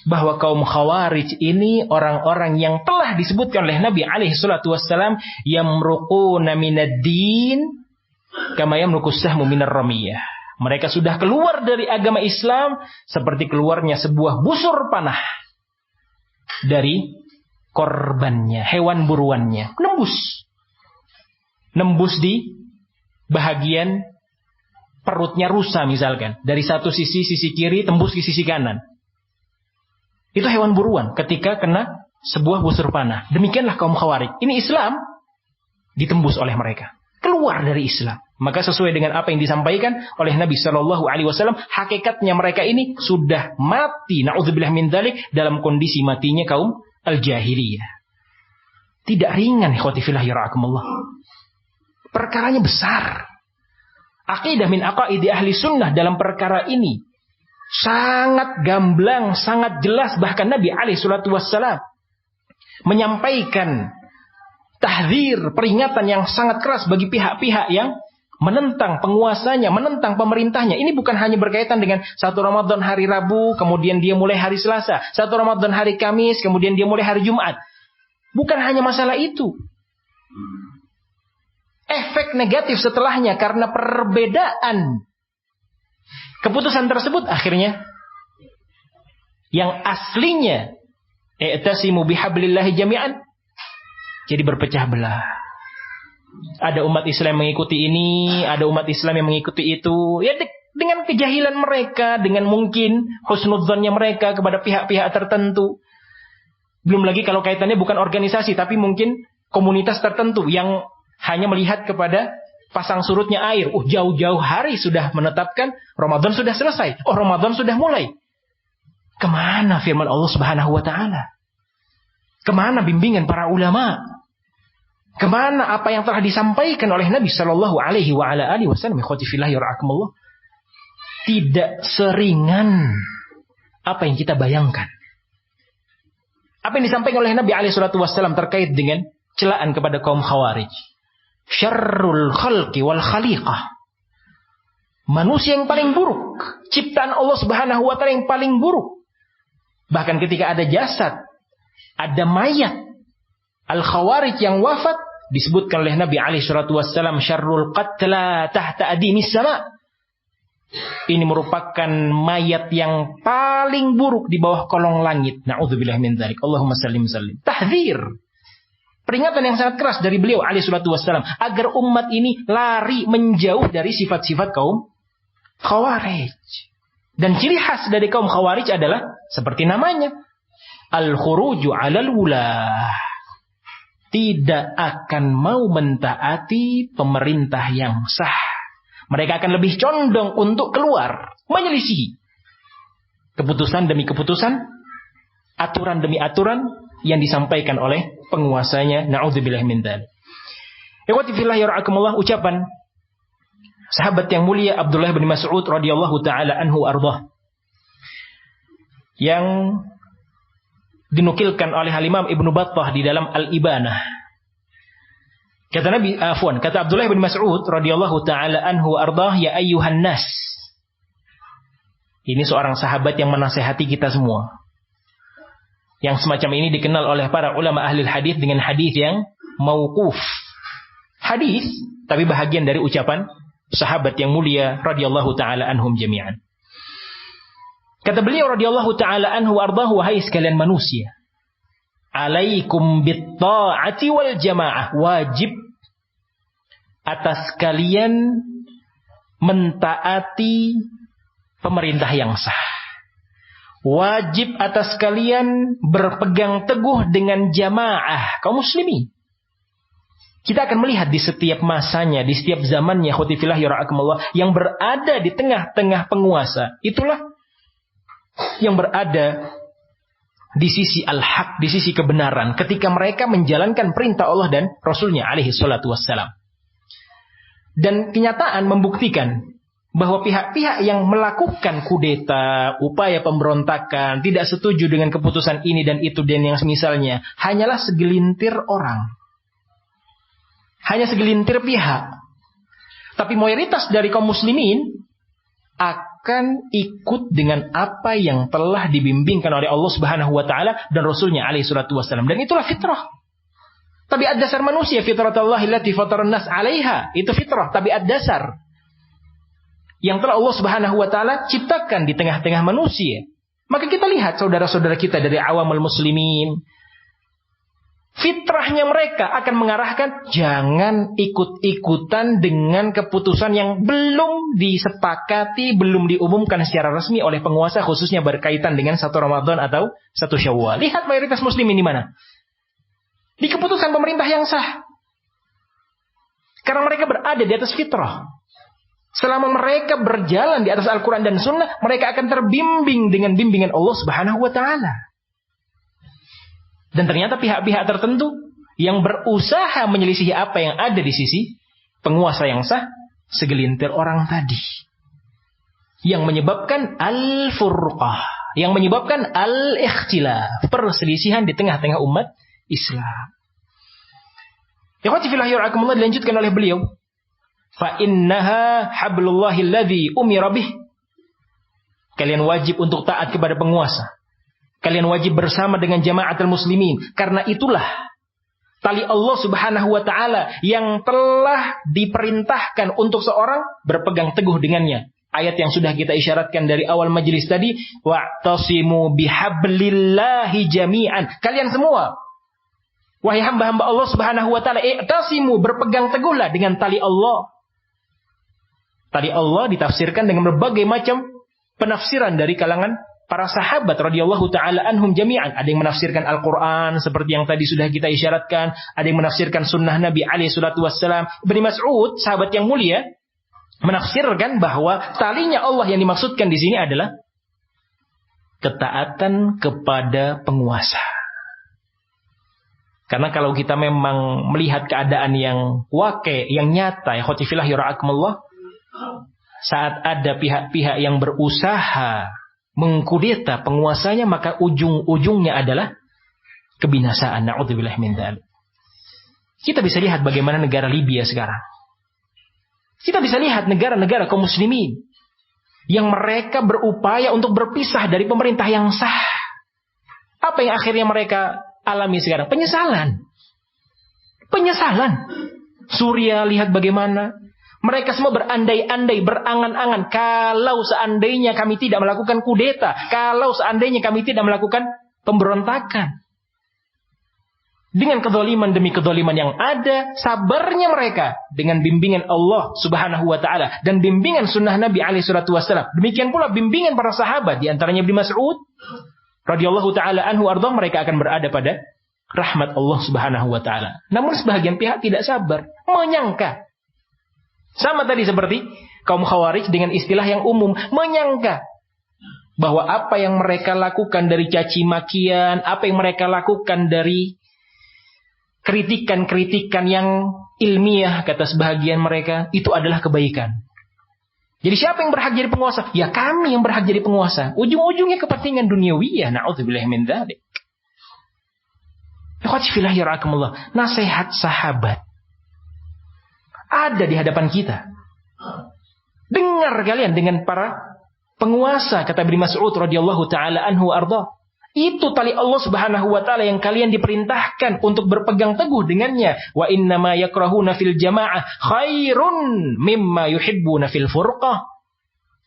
bahwa kaum Khawarij ini orang-orang yang telah disebutkan oleh Nabi alaihi salatu wassalam, yamruquna minad-din kama yamruqus sahmu minar ramiyah. Mereka sudah keluar dari agama Islam seperti keluarnya sebuah busur panah dari korbannya, hewan buruannya. Nembus di bahagian perutnya rusa misalkan. Dari satu sisi kiri tembus ke sisi kanan. Itu hewan buruan ketika kena sebuah busur panah. Demikianlah kaum Khawarij. Ini Islam ditembus oleh mereka. Keluar dari Islam. Maka sesuai dengan apa yang disampaikan oleh Nabi SAW, hakikatnya mereka ini sudah mati. Na'udzubillah min dzalik, dalam kondisi matinya kaum al-jahiliyah. Tidak ringan, ikhwati fillah yarhakumullah. Perkaranya besar. Aqidah min aqaidi ahli sunnah dalam perkara ini sangat gamblang, sangat jelas. Bahkan Nabi alaihi salatu wassalam menyampaikan tahdzir, peringatan yang sangat keras bagi pihak-pihak yang menentang penguasanya, menentang pemerintahnya. Ini bukan hanya berkaitan dengan 1 Ramadan hari Rabu, kemudian dia mulai hari Selasa, 1 Ramadan hari Kamis, kemudian dia mulai hari Jumat. Bukan hanya masalah itu. Efek negatif setelahnya karena perbedaan keputusan tersebut akhirnya yang aslinya i'tasimu bihablillahi jami'an jadi berpecah belah. Ada umat Islam yang mengikuti ini, ada umat Islam yang mengikuti itu. Ya dengan kejahilan mereka, dengan mungkin husnudzonnya mereka kepada pihak-pihak tertentu. Belum lagi kalau kaitannya bukan organisasi, tapi mungkin komunitas tertentu yang hanya melihat kepada pasang surutnya air. Jauh-jauh hari sudah menetapkan Ramadan sudah selesai. Ramadan sudah mulai. Kemana firman Allah Subhanahu wa ta'ala? Kemana bimbingan para ulama? Kemana apa yang telah disampaikan oleh Nabi Sallallahu Alaihi Wasallam? Tidak seringan apa yang kita bayangkan. Apa yang disampaikan oleh Nabi SAW terkait dengan celaan kepada kaum Khawarij? Syarrul khalqi wal khaliqah. Manusia yang paling buruk, ciptaan Allah Subhanahu wa taala yang paling buruk. Bahkan ketika ada jasad, ada mayat Al-Khawarij yang wafat, disebutkan oleh Nabi SAW, syarrul qatla tahta adimis sama. Ini merupakan mayat yang paling buruk di bawah kolong langit. Na'udzubillah min dzalik. Allahumma sallim sallim. Tahdzir. Peringatan yang sangat keras dari beliau SAW agar umat ini lari menjauh dari sifat-sifat kaum Khawarij. Dan ciri khas dari kaum Khawarij adalah seperti namanya, al-khuruju 'alal wulah. Tidak akan mau mentaati pemerintah yang sah. Mereka akan lebih condong untuk keluar, menyelisihi keputusan demi keputusan, aturan demi aturan yang disampaikan oleh penguasanya. Na'udzubillah min dzalik. Ikhwati fillah yarhakumullah, ucapan sahabat yang mulia Abdullah bin Mas'ud radhiyallahu taala anhu ardah, yang dinukilkan oleh Imam Ibnu Battah di dalam Al-Ibanah. Kata Abdullah bin Mas'ud radhiyallahu taala anhu ardah, ya ayyuhan nas. Ini seorang sahabat yang menasihati kita semua. Yang semacam ini dikenal oleh para ulama ahli hadis dengan hadis yang mauquf. Hadis tapi bahagian dari ucapan sahabat yang mulia radhiyallahu taala anhum jami'an. Kata beliau radhiyallahu taala anhu ardah, wahai sekalian manusia, alaikum bit-ta'ati wal jamaah, wajib atas kalian mentaati pemerintah yang sah. Wajib atas kalian berpegang teguh dengan jamaah kaum muslimin. Kita akan melihat di setiap masanya, di setiap zamannya, khotifillah yara'akumullah, yang berada di tengah-tengah penguasa, itulah yang berada di sisi al-haq, di sisi kebenaran, ketika mereka menjalankan perintah Allah dan Rasulnya alaihi salatu wassalam. Dan kenyataan membuktikan bahwa pihak-pihak yang melakukan kudeta, upaya pemberontakan, tidak setuju dengan keputusan ini dan itu dan yang semisalnya, hanyalah segelintir orang. Hanya segelintir pihak. Tapi mayoritas dari kaum muslimin akan ikut dengan apa yang telah dibimbingkan oleh Allah Subhanahu wa taala dan Rasulnya alaihi salatu wassalam. Dan itulah fitrah. Tabiat dasar manusia, fitratallahi allati fataran nas 'alaiha. Itu fitrah, tabiat dasar yang telah Allah Subhanahu wa taala ciptakan di tengah-tengah manusia. Maka kita lihat saudara-saudara kita dari awamul muslimin, fitrahnya mereka akan mengarahkan jangan ikut-ikutan dengan keputusan yang belum disepakati, belum diumumkan secara resmi oleh penguasa, khususnya berkaitan dengan 1 Ramadan atau 1 Syawal. Lihat mayoritas muslimin di mana? Di keputusan pemerintah yang sah. Karena mereka berada di atas fitrah. Selama mereka berjalan di atas Al-Quran dan Sunnah, mereka akan terbimbing dengan bimbingan Allah Subhanahu wa ta'ala. Dan ternyata pihak-pihak tertentu yang berusaha menyelisihi apa yang ada di sisi penguasa yang sah, segelintir orang tadi. Yang menyebabkan al-furqah, yang menyebabkan al-ikhtilaf, perselisihan di tengah-tengah umat Islam. Ikhwati fillah yarhakumullah, dilanjutkan oleh beliau, fa innaha hablullahi alladzi umira bih. Kalian wajib untuk taat kepada penguasa. Kalian wajib bersama dengan jamaatul muslimin, karena itulah tali Allah Subhanahu wa taala yang telah diperintahkan untuk seorang berpegang teguh dengannya. Ayat yang sudah kita isyaratkan dari awal majelis tadi, wa'tasimu bihablillahi jami'an. Kalian semua, wahai hamba-hamba Allah Subhanahu wa taala, i'tasimu, berpegang teguhlah dengan tali Allah. Tali Allah ditafsirkan dengan berbagai macam penafsiran dari kalangan para sahabat radhiyallahu taala anhum jami'an. Ada yang menafsirkan Al-Qur'an seperti yang tadi sudah kita isyaratkan, ada yang menafsirkan sunnah Nabi alaihi salatu wassalam. Ibnu Mas'ud, sahabat yang mulia, menafsirkan bahwa talinya Allah yang dimaksudkan di sini adalah ketaatan kepada penguasa. Karena kalau kita memang melihat keadaan yang waqi', yang nyata, ya khotifillah yarhakumullah, saat ada pihak-pihak yang berusaha mengkudeta penguasanya, maka ujung-ujungnya adalah kebinasaan. Na'udzubillah min dzalik. Kita bisa lihat bagaimana negara Libya sekarang. Kita bisa lihat negara-negara kaum muslimin yang mereka berupaya untuk berpisah dari pemerintah yang sah. Apa yang akhirnya mereka alami sekarang? Penyesalan. Suriah, lihat bagaimana mereka semua berandai-andai, berangan-angan, kalau seandainya kami tidak melakukan kudeta, kalau seandainya kami tidak melakukan pemberontakan. Dengan kezaliman demi kezaliman yang ada, sabarnya mereka dengan bimbingan Allah Subhanahu wa taala dan bimbingan sunnah Nabi alaihi salatu wasallam. Demikian pula bimbingan para sahabat, di antaranya Ibnu Mas'ud radhiyallahu taala anhu arda, mereka akan berada pada rahmat Allah Subhanahu wa taala. Namun sebagian pihak tidak sabar, menyangka. Sama tadi seperti kaum Khawarij dengan istilah yang umum, menyangka bahwa apa yang mereka lakukan dari caci makian, apa yang mereka lakukan dari kritikan-kritikan yang ilmiah, kata sebahagian mereka, itu adalah kebaikan. Jadi siapa yang berhak jadi penguasa? Ya kami yang berhak jadi penguasa. Ujung-ujungnya kepentingan duniawiyah. Na'udzubillah min dzalik. Ikhwati fillah yarhakumullah. Nasihat sahabat ada di hadapan kita. Dengar kalian dengan para penguasa, kata Ibnu Mas'ud radhiyallahu taala anhu arda. Itu tali Allah Subhanahu wa taala yang kalian diperintahkan untuk berpegang teguh dengannya. Wa innama yakrahuna fil jamaah khairun mimma yuhibbuna fil furqah.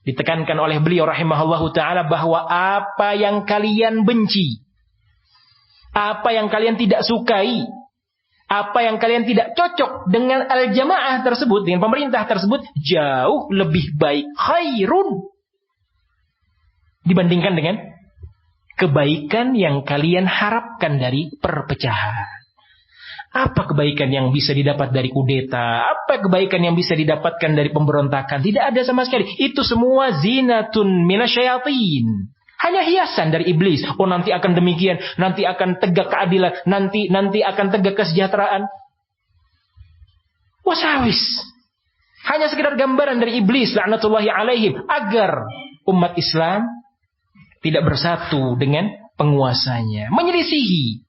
Ditekankan oleh beliau rahimahullahu taala bahwa apa yang kalian benci, apa yang kalian tidak sukai, apa yang kalian tidak cocok dengan al-jamaah tersebut, dengan pemerintah tersebut, jauh lebih baik, khairun, dibandingkan dengan kebaikan yang kalian harapkan dari perpecahan. Apa kebaikan yang bisa didapat dari kudeta? Apa kebaikan yang bisa didapatkan dari pemberontakan? Tidak ada sama sekali. Itu semua zinatun minasyayatin. Hanya hiasan dari iblis. Oh, nanti akan demikian, nanti akan tegak keadilan, nanti akan tegak kesejahteraan. Wasawis. Hanya sekedar gambaran dari iblis laknatullahi alaihim agar umat Islam tidak bersatu dengan penguasanya, menyelisihi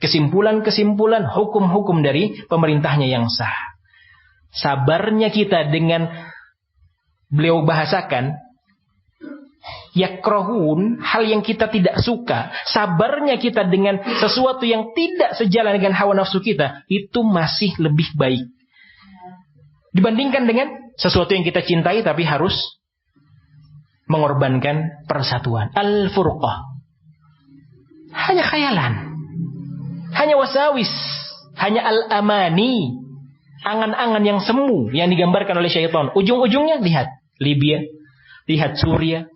kesimpulan-kesimpulan hukum-hukum dari pemerintahnya yang sah. Sabarnya kita dengan beliau bahasakan yakrohun, hal yang kita tidak suka, sabarnya kita dengan sesuatu yang tidak sejalan dengan hawa nafsu kita, itu masih lebih baik dibandingkan dengan sesuatu yang kita cintai tapi harus mengorbankan persatuan. Al-furqah hanya khayalan, hanya wasawis, hanya al-amani, angan-angan yang semu yang digambarkan oleh syaitan. Ujung-ujungnya lihat Libya, lihat Suriah,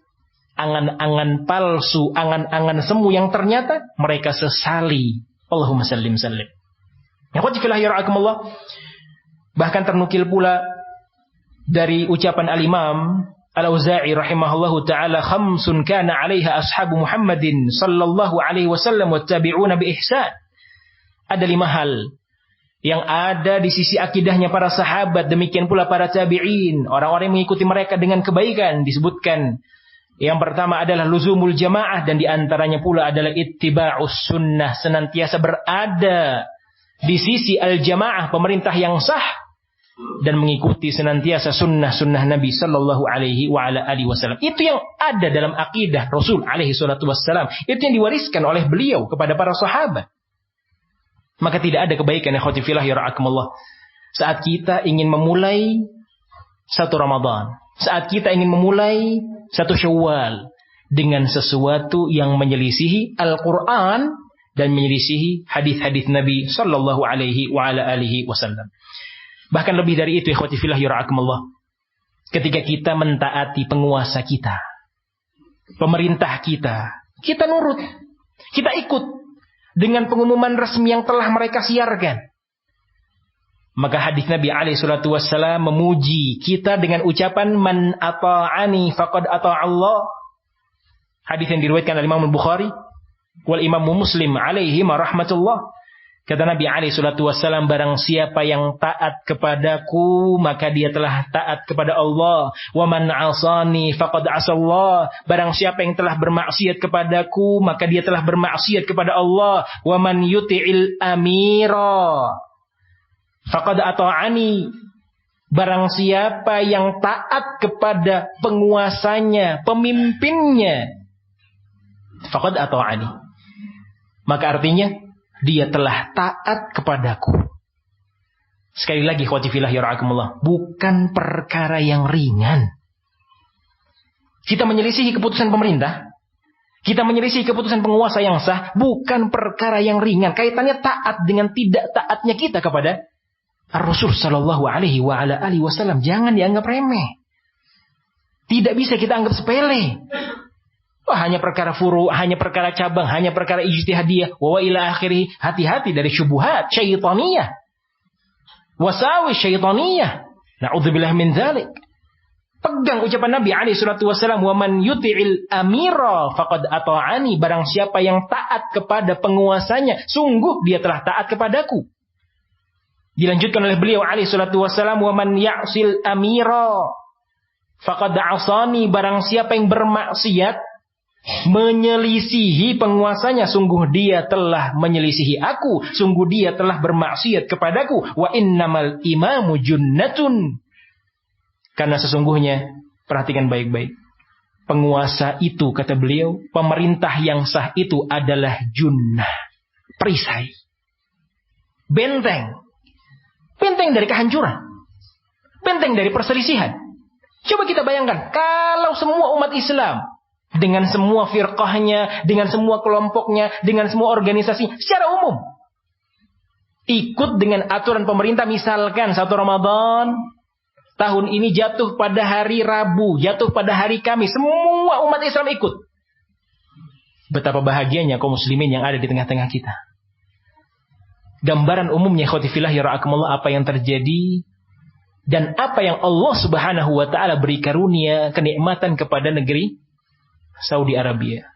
angan-angan palsu, angan-angan semu yang ternyata mereka sesali. Allahumma sallim sallim. Bahkan ternukil pula dari ucapan al-Imam Al-Auza'i rahimahullahu ta'ala, khamsun kana 'alaiha ashabu Muhammadin sallallahu alaihi wasallam wattabi'una bi ihsan. Ada 5 hal yang ada di sisi akidahnya para sahabat, demikian pula para tabi'in, orang-orang yang mengikuti mereka dengan kebaikan. Disebutkan yang pertama adalah luzumul jamaah, dan di antaranya pula adalah ittiba'us sunnah, senantiasa berada di sisi al-jamaah, pemerintah yang sah, dan mengikuti senantiasa sunnah-sunnah Nabi sallallahu alaihi wa ala alihi wasallam. Itu yang ada dalam akidah Rasul alaihi salatu wassalam. Itu yang diwariskan oleh beliau kepada para sahabat. Maka tidak ada kebaikan ya khawati fillah ya ra'akumullah saat kita ingin memulai satu Ramadan, saat kita ingin memulai satu Syawal dengan sesuatu yang menyelisihi Al-Quran dan menyelisihi hadis-hadis Nabi sallallahu alaihi wa ala alihi wasallam. Bahkan lebih dari itu, ikhwati fillah yura'akumullah, ketika kita mentaati penguasa kita, pemerintah kita, kita nurut, kita ikut dengan pengumuman resmi yang telah mereka siarkan. Maka hadis Nabi alaihi salatu wassalam memuji kita dengan ucapan man ata'ani faqad ata'allah. Hadis yang diriwayatkan oleh Imam Al-Bukhari wal Imam Muslim alaihi rahmatullah. Kata Nabi alaihi salatu wassalam, barang siapa yang taat kepadaku, maka dia telah taat kepada Allah. Wa man 'asani faqad 'asallah. Barang siapa yang telah bermaksiat kepadaku, maka dia telah bermaksiat kepada Allah. Wa man yuti'il amira faqad ata'ani. Barang siapa yang taat kepada penguasanya, pemimpinnya, faqad ata'ani. Maka artinya dia telah taat kepadaku. Sekali lagi, ikhwati fillah ya ra'akumullah, bukan perkara yang ringan. Kita menyelisihi keputusan pemerintah, kita menyelisihi keputusan penguasa yang sah, bukan perkara yang ringan. Kaitannya taat dengan tidak taatnya kita kepada Ar-Rasul sallallahu alaihi wa ala alihi wasallam. Jangan dianggap remeh. Tidak bisa kita anggap sepele. Hanya perkara furu, hanya perkara cabang, hanya perkara ijtihadiyah. Wa ila akhirih, hati-hati dari syubhat syaitaniyah, wasawi syaitaniyah. Na'udzubillah min dzalik. Pegang ucapan Nabi alaihi salatu wasallam, wa man yuti'il amira faqad ata'ani. Barang siapa yang taat kepada penguasanya, sungguh dia telah taat kepadaku. Dilanjutkan oleh beliau alaihi salatu wasallam, wa man ya'sil amira faqad 'asani. Barang siapa yang bermaksiat, menyelisihi penguasanya, sungguh dia telah menyelisihi aku, sungguh dia telah bermaksiat kepadaku. Wa innamal imamu junnatun. Karena sesungguhnya, perhatikan baik-baik, penguasa itu, kata beliau, pemerintah yang sah itu adalah junnah, perisai, benteng dari kehancuran, benteng dari perselisihan. Coba kita bayangkan, kalau semua umat Islam dengan semua firqahnya, dengan semua kelompoknya, dengan semua organisasi secara umum ikut dengan aturan pemerintah. Misalkan 1 Ramadan tahun ini jatuh pada hari Rabu, jatuh pada hari Kamis, semua umat Islam ikut. Betapa bahagianya kaum muslimin yang ada di tengah-tengah kita. Gambaran umumnya, ikhwati fillah ya ra'akumullah, apa yang terjadi dan apa yang Allah Subhanahu wa taala beri karunia kenikmatan kepada negeri Saudi Arabia.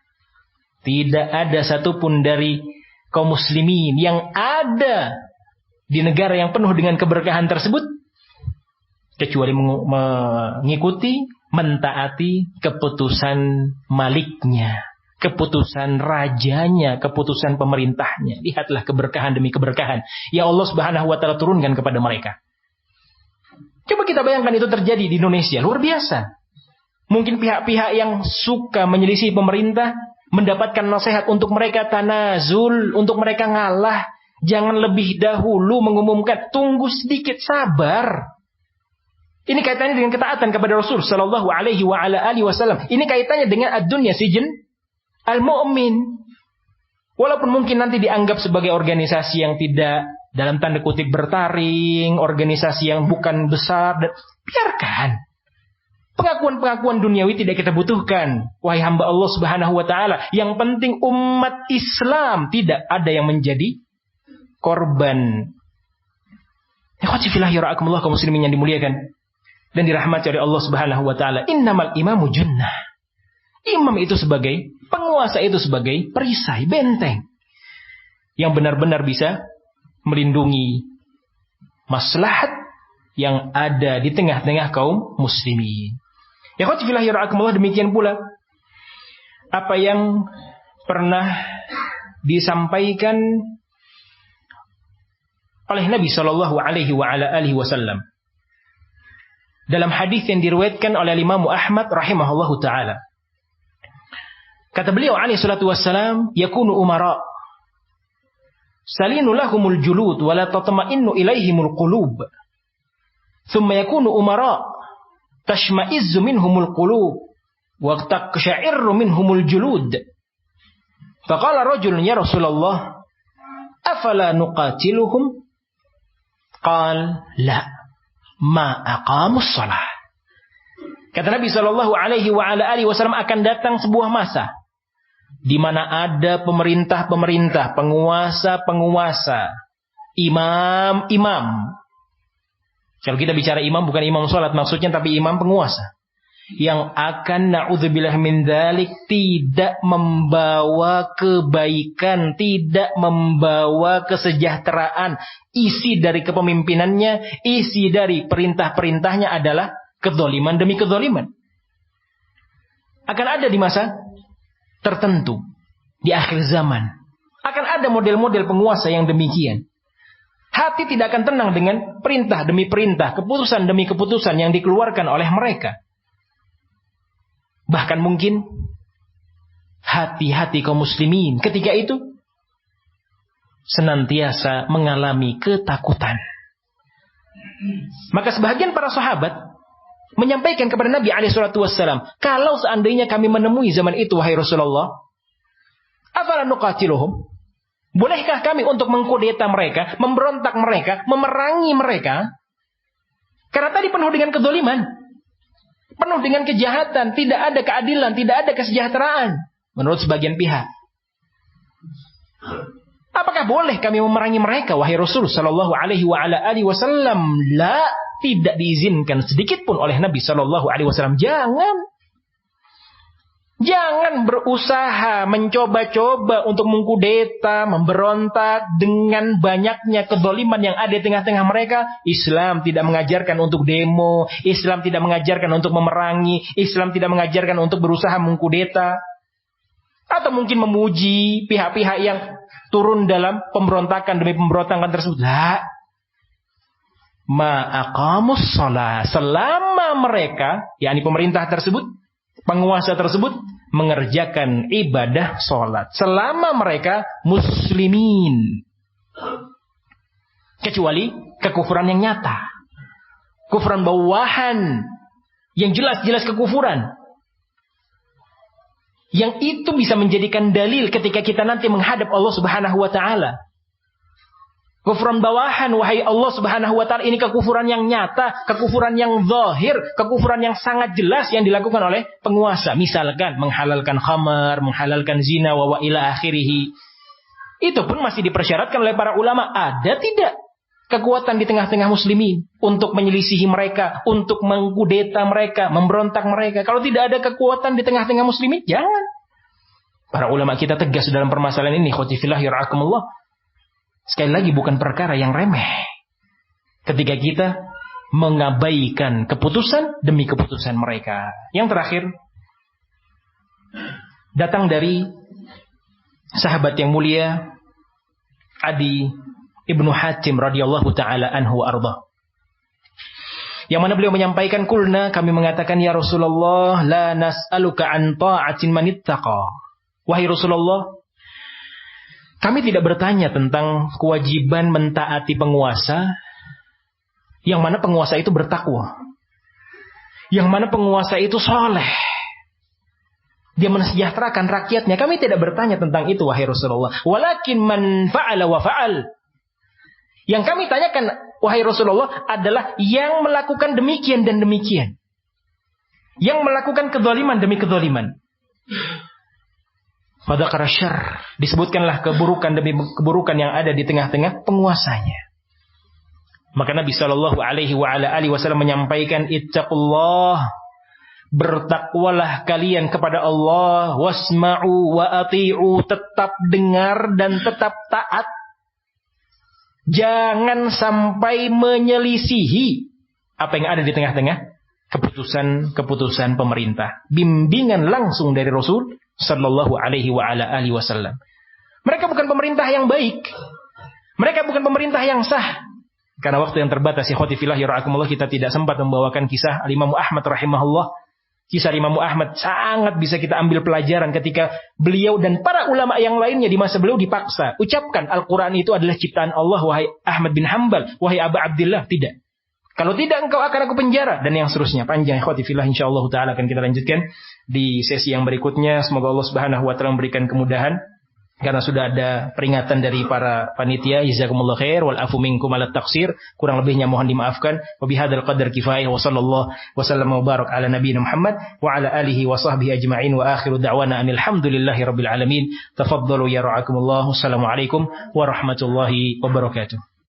Tidak ada satupun dari kaum muslimin yang ada di negara yang penuh dengan keberkahan tersebut kecuali mengikuti, mentaati keputusan maliknya, keputusan rajanya, keputusan pemerintahnya. Lihatlah keberkahan demi keberkahan yang Allah Subhanahu wa taala turunkan kepada mereka. Coba kita bayangkan itu terjadi di Indonesia, luar biasa. Mungkin pihak-pihak yang suka menyelisih pemerintah mendapatkan nasihat untuk mereka tanazul, untuk mereka ngalah. Jangan lebih dahulu mengumumkan, tunggu sedikit, sabar. Ini kaitannya dengan ketaatan kepada Rasul sallallahu alaihi wa ala alihi wasallam. Ini kaitannya dengan ad-dunya sijin al-mu'min. Walaupun mungkin nanti dianggap sebagai organisasi yang tidak, dalam tanda kutip, bertaring, organisasi yang bukan besar, dan biarkan. Pengakuan-pengakuan duniawi tidak kita butuhkan. Wahai hamba Allah Subhanahu wa taala, yang penting umat Islam tidak ada yang menjadi korban. Ikhwati fillah ya ra'akumullah, kaum muslimin yang dimuliakan dan dirahmati oleh Allah Subhanahu wa taala. Innamal imamu junnah. Imam itu sebagai penguasa, itu sebagai perisai, benteng yang benar-benar bisa melindungi maslahat yang ada di tengah-tengah kaum muslimin. Ya khawati fillah ya ra'akumullah, demikian pula apa yang pernah disampaikan oleh Nabi sallallahu alaihi wa ala alihi wasallam dalam hadis yang diriwayatkan oleh Imam Ahmad rahimahullahu taala. Kata beliau alaihi salatu wassalam, yakunu umara salinu lahumul julud wa la tatma'innu ilaihimul qulub. Thumma yakunu umara tashma'izzu minhumul qulub wa taqsha'irru minhumul julud. Faqala rajulun ya Rasulullah, afala nuqatiluhum? Qal la, ma aqamus shalah. Kata Nabi sallallahu alaihi wa ala alihi wasallam, akan datang sebuah masa di mana ada pemerintah-pemerintah, penguasa-penguasa, imam-imam. Kalau kita bicara imam, bukan imam sholat maksudnya, tapi imam penguasa. yang akan na'udzubillah min dzalik tidak membawa kebaikan, tidak membawa kesejahteraan. Isi dari kepemimpinannya, isi dari perintah-perintahnya adalah kedzaliman demi kedzaliman. Akan ada di masa tertentu, di akhir zaman, akan ada model-model penguasa yang demikian. Hati tidak akan tenang dengan perintah demi perintah, keputusan demi keputusan yang dikeluarkan oleh mereka. Bahkan mungkin hati-hati kaum muslimin ketika itu senantiasa mengalami ketakutan. Maka sebahagian para sahabat menyampaikan kepada Nabi SAW, kalau seandainya kami menemui zaman itu, wahai Rasulullah, afala nuqatiluhum? Bolehkah kami untuk mengkudeta mereka, memberontak mereka, memerangi mereka? Karena tadi penuh dengan kedzaliman, penuh dengan kejahatan, tidak ada keadilan, tidak ada kesejahteraan menurut sebagian pihak. Apakah boleh kami memerangi mereka, wahai Rasul sallallahu alaihi wasallam? La, tidak diizinkan sedikit pun oleh Nabi sallallahu alaihi wasallam. Jangan berusaha mencoba-coba untuk mengkudeta, memberontak dengan banyaknya kezaliman yang ada di tengah-tengah mereka. Islam tidak mengajarkan untuk demo, Islam tidak mengajarkan untuk memerangi, Islam tidak mengajarkan untuk berusaha mengkudeta. Atau mungkin memuji pihak-pihak yang turun dalam pemberontakan demi pemberontakan tersebut. La. Ma'aqamus shalah, selama mereka, yakni pemerintah tersebut, penguasa tersebut mengerjakan ibadah sholat, selama mereka muslimin, kecuali kekufuran yang nyata, kufuran bawahan yang jelas-jelas kekufuran, yang itu bisa menjadikan dalil ketika kita nanti menghadap Allah Subhanahu wa taala. Kufuran bawahan, wahai Allah Subhanahu wa taala, ini kekufuran yang nyata, kekufuran yang zahir, kekufuran yang sangat jelas yang dilakukan oleh penguasa. Misalkan menghalalkan khamar, menghalalkan zina, wa ila akhirih. Itu pun masih dipersyaratkan oleh para ulama. Ada tidak kekuatan di tengah-tengah muslimin untuk menyelisihi mereka, untuk mengkudeta mereka, memberontak mereka? Kalau tidak ada kekuatan di tengah-tengah muslimin, jangan. Para ulama kita tegas dalam permasalahan ini. Khotifillah yara'akumullah. Sekali lagi bukan perkara yang remeh ketika kita mengabaikan keputusan demi keputusan mereka. Yang terakhir datang dari sahabat yang mulia Adi Ibnu Hatim radhiyallahu taala anhu arda. Yang mana beliau menyampaikan, kulna, kami mengatakan, ya Rasulullah, la nas'aluka an ta'atin man ittaqa. Wahai Rasulullah, kami tidak bertanya tentang kewajiban mentaati penguasa, yang mana penguasa itu bertakwa, yang mana penguasa itu soleh, dia mensejahterakan rakyatnya. Kami tidak bertanya tentang itu, wahai Rasulullah. Walakin man fa'ala wa fa'al. Yang kami tanyakan, wahai Rasulullah, adalah yang melakukan demikian dan demikian, yang melakukan kezaliman demi kezaliman. Fadzakara syarr, disebutkanlah keburukan demi keburukan yang ada di tengah-tengah penguasanya. Maka Nabi sallallahu alaihi wasallam menyampaikan, ittaqullah, bertakwalah kalian kepada Allah, wasma'u wa ati'u, tetap dengar dan tetap taat. Jangan sampai menyelisihi apa yang ada di tengah-tengah keputusan-keputusan pemerintah. Bimbingan langsung dari Rasul sallallahu alaihi wasallam. Mereka bukan pemerintah yang baik. Mereka bukan pemerintah yang sah. Karena waktu yang terbatas, ikhwati fillah yara'akumullah, kita tidak sempat membawakan kisah Imam Ahmad rahimahullah. Kisah Imam Ahmad sangat bisa kita ambil pelajaran ketika beliau dan para ulama yang lainnya di masa beliau dipaksa. Ucapkan Al-Quran itu adalah ciptaan Allah, wahai Ahmad bin Hanbal, wahai Aba Abdillah. Tidak. Kalau tidak, engkau akan aku penjara, dan yang seterusnya. Panjang, ikhwati fillah, insyaallah ta'ala akan kita lanjutkan di sesi yang berikutnya. Semoga Allah Subhanahu wa taala memberikan kemudahan, karena sudah ada peringatan dari para panitia. Jazakumullah khair, wal afu minkum ala taqsir. Kurang lebihnya mohon dimaafkan. Wa bihadzal qadar kifayah, wa sallallahu wa sallama wa barak ala nabiyina Muhammad wa ala alihi wa sahbihi ajma'in, wa akhiru da'wana anil hamdulillahi rabbil alamin. Tafaddalu ya ra'akumullah. Wassalamualaikum warahmatullahi wabarakatuh.